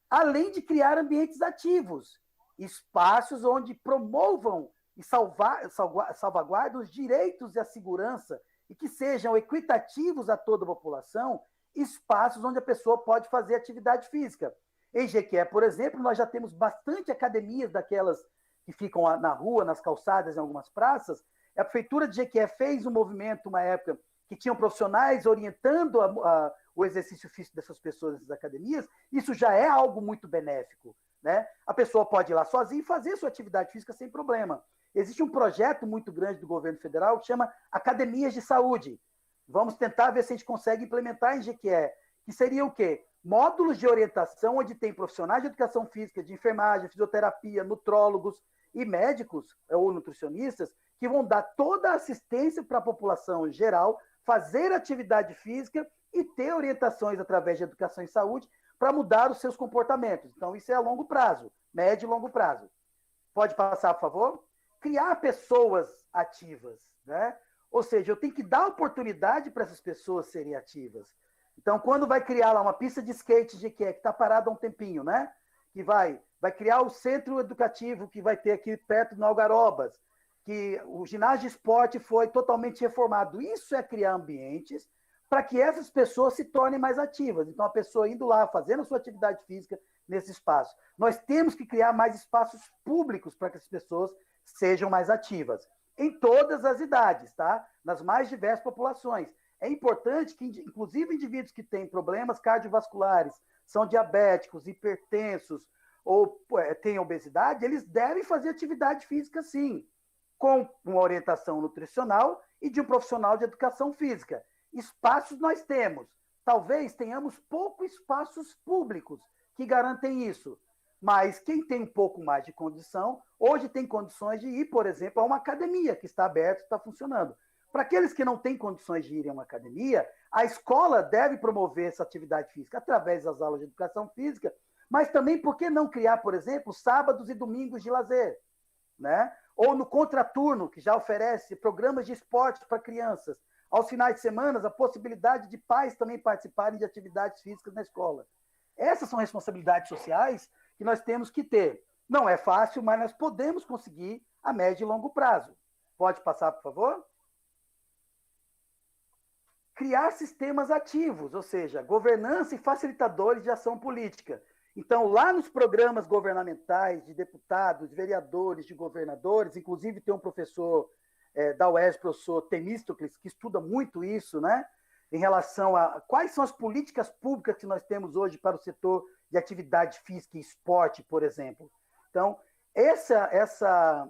além de criar ambientes ativos, espaços onde promovam e salvaguardam os direitos e a segurança e que sejam equitativos a toda a população, espaços onde a pessoa pode fazer atividade física. Em Jequié, por exemplo, nós já temos bastante academias daquelas que ficam na rua, nas calçadas, em algumas praças. A prefeitura de Jequié fez um movimento, uma época, que tinham profissionais orientando o exercício físico dessas pessoas nessas academias, isso já é algo muito benéfico, né? A pessoa pode ir lá sozinha e fazer sua atividade física sem problema. Existe um projeto muito grande do governo federal que chama Academias de Saúde. Vamos tentar ver se a gente consegue implementar em Jequié, que seria o quê? Módulos de orientação onde tem profissionais de educação física, de enfermagem, fisioterapia, nutrólogos e médicos ou nutricionistas que vão dar toda a assistência para a população geral, fazer atividade física e ter orientações através de educação e saúde para mudar os seus comportamentos. Então, isso é a longo prazo, médio e longo prazo. Pode passar, por favor? Criar pessoas ativas, né? Ou seja, eu tenho que dar oportunidade para essas pessoas serem ativas. Então, quando vai criar lá uma pista de skate de que está parada há um tempinho, né? Que vai criar o centro educativo que vai ter aqui perto do Algarobas, que o ginásio de esporte foi totalmente reformado. Isso é criar ambientes para que essas pessoas se tornem mais ativas. Então, a pessoa indo lá, fazendo a sua atividade física nesse espaço. Nós temos que criar mais espaços públicos para que as pessoas sejam mais ativas. Em todas as idades, tá? Nas mais diversas populações. É importante que, inclusive, indivíduos que têm problemas cardiovasculares, são diabéticos, hipertensos ou têm obesidade, eles devem fazer atividade física, sim, com uma orientação nutricional e de um profissional de educação física. Espaços nós temos. Talvez tenhamos poucos espaços públicos que garantem isso. Mas quem tem um pouco mais de condição, hoje tem condições de ir, por exemplo, a uma academia que está aberta, está funcionando. Para aqueles que não têm condições de ir a uma academia, a escola deve promover essa atividade física através das aulas de educação física, mas também, por que não criar, por exemplo, sábados e domingos de lazer, né? Ou no contraturno, que já oferece programas de esporte para crianças. Aos finais de semana, a possibilidade de pais também participarem de atividades físicas na escola. Essas são responsabilidades sociais que nós temos que ter. Não é fácil, mas nós podemos conseguir a médio e longo prazo. Pode passar, por favor? Criar sistemas ativos, ou seja, governança e facilitadores de ação política. Então, lá nos programas governamentais de deputados, de vereadores, de governadores, inclusive tem um professor da UES, professor Temístocles, que estuda muito isso, né? Em relação a quais são as políticas públicas que nós temos hoje para o setor de atividade física e esporte, por exemplo. Então, essa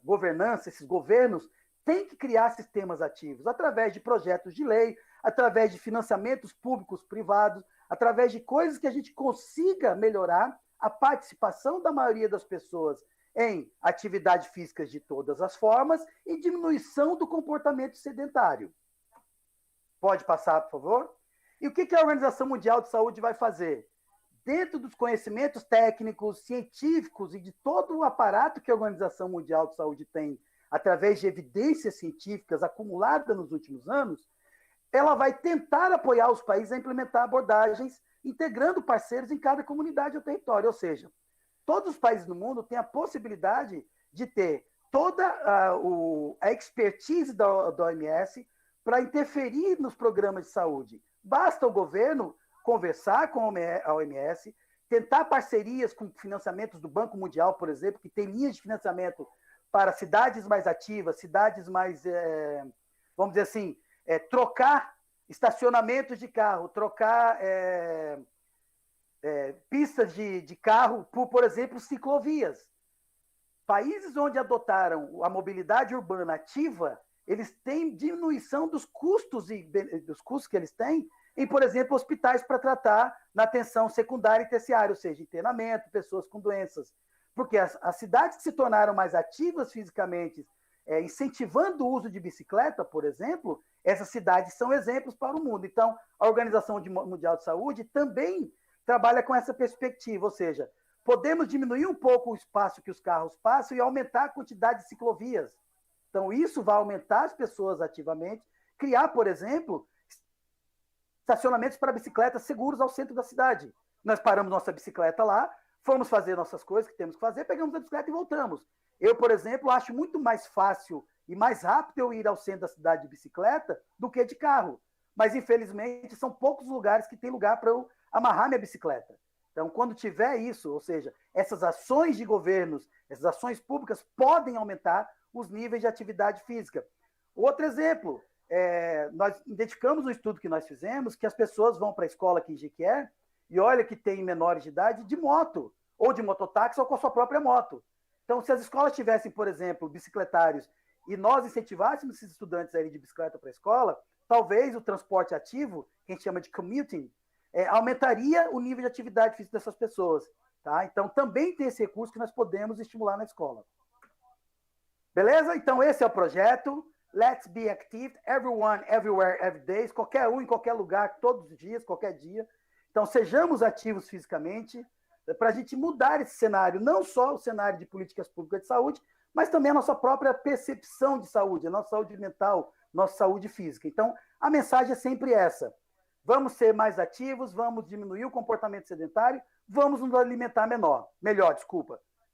governança, esses governos, têm que criar sistemas ativos, através de projetos de lei, através de financiamentos públicos, privados, através de coisas que a gente consiga melhorar a participação da maioria das pessoas em atividade física de todas as formas e diminuição do comportamento sedentário. Pode passar, por favor? E o que a Organização Mundial de Saúde vai fazer? Dentro dos conhecimentos técnicos, científicos e de todo o aparato que a Organização Mundial de Saúde tem, através de evidências científicas acumuladas nos últimos anos, ela vai tentar apoiar os países a implementar abordagens integrando parceiros em cada comunidade ou território. Ou seja, todos os países do mundo têm a possibilidade de ter toda a expertise da OMS para interferir nos programas de saúde. Basta o governo conversar com a OMS, tentar parcerias com financiamentos do Banco Mundial, por exemplo, que tem linhas de financiamento para cidades mais ativas, cidades mais, vamos dizer assim, trocar estacionamentos de carro, trocar pistas de carro por exemplo, ciclovias. Países onde adotaram a mobilidade urbana ativa, eles têm diminuição dos custos que eles têm em, por exemplo, hospitais para tratar na atenção secundária e terciária, ou seja, internamento, pessoas com doenças. Porque as cidades que se tornaram mais ativas fisicamente, incentivando o uso de bicicleta, por exemplo, essas cidades são exemplos para o mundo. Então, a Organização Mundial de Saúde também trabalha com essa perspectiva, ou seja, podemos diminuir um pouco o espaço que os carros passam e aumentar a quantidade de ciclovias. Então, isso vai aumentar as pessoas ativamente, criar, por exemplo, estacionamentos para bicicletas seguros ao centro da cidade. Nós paramos nossa bicicleta lá, fomos fazer nossas coisas que temos que fazer, pegamos a bicicleta e voltamos. Eu, por exemplo, acho muito mais fácil e mais rápido eu ir ao centro da cidade de bicicleta do que de carro. Mas, infelizmente, são poucos lugares que tem lugar para eu amarrar minha bicicleta. Então, quando tiver isso, ou seja, essas ações de governos, essas ações públicas podem aumentar os níveis de atividade física. Outro exemplo, nós identificamos no estudo que nós fizemos que as pessoas vão para a escola aqui em Jequié e olha que tem menores de idade de moto, ou de mototáxi, ou com a sua própria moto. Então, se as escolas tivessem, por exemplo, bicicletários, e nós incentivássemos esses estudantes a irem de bicicleta para a escola, talvez o transporte ativo, que a gente chama de commuting, aumentaria o nível de atividade física dessas pessoas. Tá? Então, também tem esse recurso que nós podemos estimular na escola. Beleza? Então, esse é o projeto. Let's be active, everyone, everywhere, every day. Qualquer um, em qualquer lugar, todos os dias, qualquer dia. Então, sejamos ativos fisicamente, para a gente mudar esse cenário, não só o cenário de políticas públicas de saúde, mas também a nossa própria percepção de saúde, a nossa saúde mental, nossa saúde física. Então, a mensagem é sempre essa. Vamos ser mais ativos, vamos diminuir o comportamento sedentário, vamos nos alimentar melhor.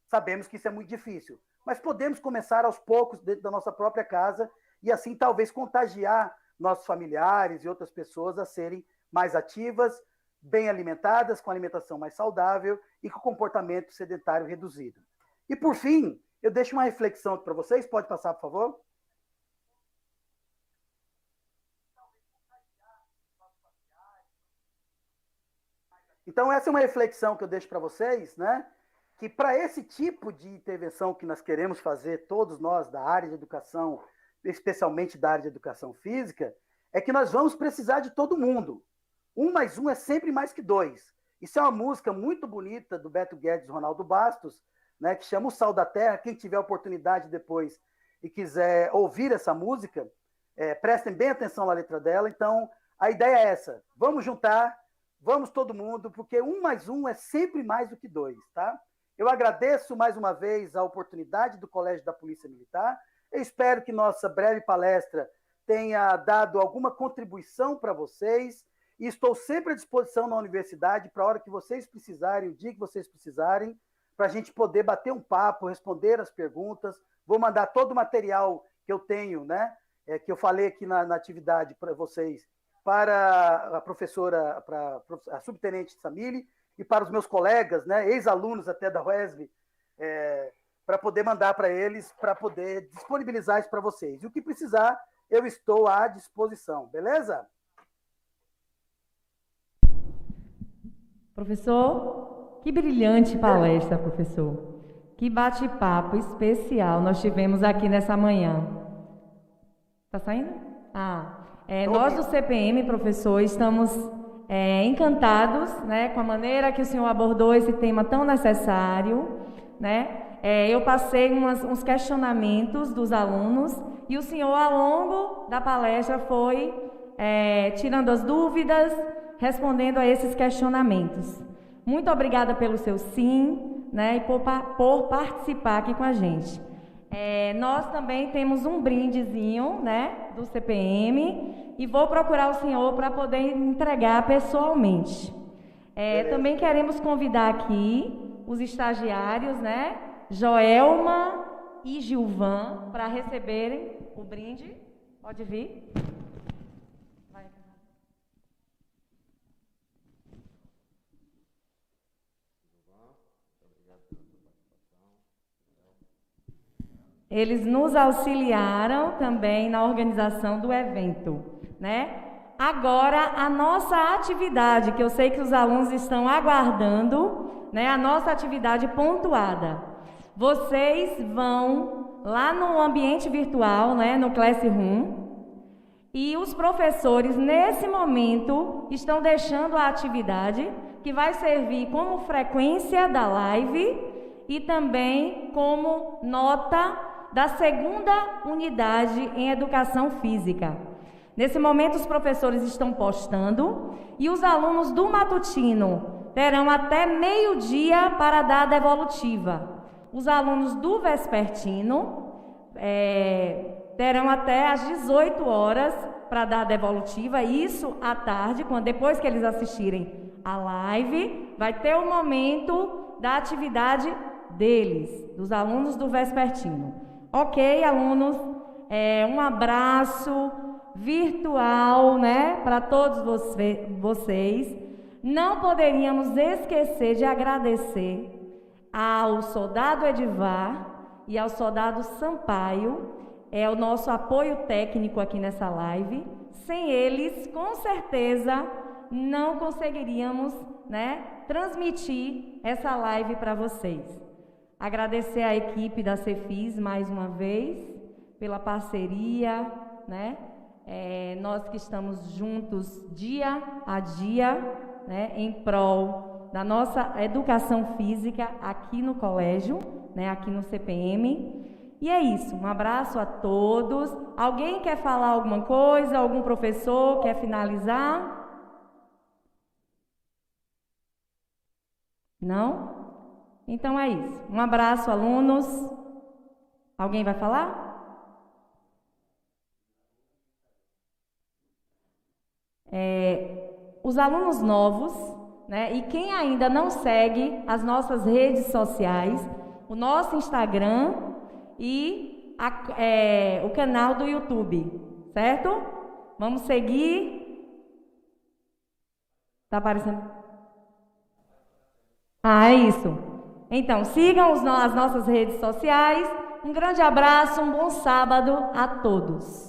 Sabemos que isso é muito difícil, mas podemos começar aos poucos dentro da nossa própria casa e assim talvez contagiar nossos familiares e outras pessoas a serem mais ativas, bem alimentadas, com alimentação mais saudável e com comportamento sedentário reduzido. E, por fim, eu deixo uma reflexão aqui para vocês. Pode passar, por favor? Então, essa é uma reflexão que eu deixo para vocês, né? Que para esse tipo de intervenção que nós queremos fazer, todos nós da área de educação, especialmente da área de educação física, é que nós vamos precisar de todo mundo. 1 mais 1 é sempre mais que 2. Isso é uma música muito bonita do Beto Guedes e Ronaldo Bastos, né, que chama O Sal da Terra. Quem tiver oportunidade depois e quiser ouvir essa música, prestem bem atenção na letra dela. Então, a ideia é essa. Vamos juntar, vamos todo mundo, porque 1 mais 1 é sempre mais do que 2, tá? Eu agradeço mais uma vez a oportunidade do Colégio da Polícia Militar. Eu espero que nossa breve palestra tenha dado alguma contribuição para vocês. E estou sempre à disposição na universidade para a hora que vocês precisarem, o dia que vocês precisarem, para a gente poder bater um papo, responder as perguntas. Vou mandar todo o material que eu tenho, né, que eu falei aqui na atividade para vocês, para a professora, para a subtenente Samile e para os meus colegas, né, ex-alunos até da UESB, para poder mandar para eles, para poder disponibilizar isso para vocês. E o que precisar, eu estou à disposição, beleza? Professor, que brilhante palestra, professor. Que bate-papo especial nós tivemos aqui nessa manhã. Está saindo? Nós do CPM, professor, estamos encantados, né, com a maneira que o senhor abordou esse tema tão necessário, né? Eu passei uns questionamentos dos alunos e o senhor, ao longo da palestra, foi tirando as dúvidas, respondendo a esses questionamentos. Muito obrigada pelo seu sim, né, e por participar aqui com a gente. Nós também temos um brindezinho, né, do CPM, e vou procurar o senhor para poder entregar pessoalmente. Também queremos convidar aqui os estagiários, né, Joelma e Gilvan, para receberem o brinde. Pode vir. Eles nos auxiliaram também na organização do evento, né? Agora, a nossa atividade, que eu sei que os alunos estão aguardando, né? A nossa atividade pontuada. Vocês vão lá no ambiente virtual, né? No Classroom, e os professores, nesse momento, estão deixando a atividade, que vai servir como frequência da live e também como nota da segunda unidade em Educação Física. Nesse momento, os professores estão postando e os alunos do matutino terão até meio-dia para dar a devolutiva. Os alunos do vespertino terão até às 18 horas para dar a devolutiva. Isso à tarde, depois que eles assistirem a live, vai ter o momento da atividade deles, dos alunos do vespertino. Ok, alunos, um abraço virtual, né, para todos vocês. Não poderíamos esquecer de agradecer ao soldado Edivar e ao soldado Sampaio é o nosso apoio técnico aqui nessa live. Sem eles, com certeza, não conseguiríamos, né, transmitir essa live para vocês. Agradecer à equipe da Cefis mais uma vez pela parceria, né? Nós que estamos juntos dia a dia, né, em prol da nossa educação física aqui no colégio, né, aqui no CPM. E é isso, um abraço a todos. Alguém quer falar alguma coisa? Algum professor quer finalizar? Não? Então é isso. Um abraço, alunos. Alguém vai falar? Os alunos novos, né, e quem ainda não segue as nossas redes sociais, o nosso Instagram e o canal do YouTube, certo? Vamos seguir. Tá aparecendo? É isso. Então, sigam as nossas redes sociais. Um grande abraço, um bom sábado a todos.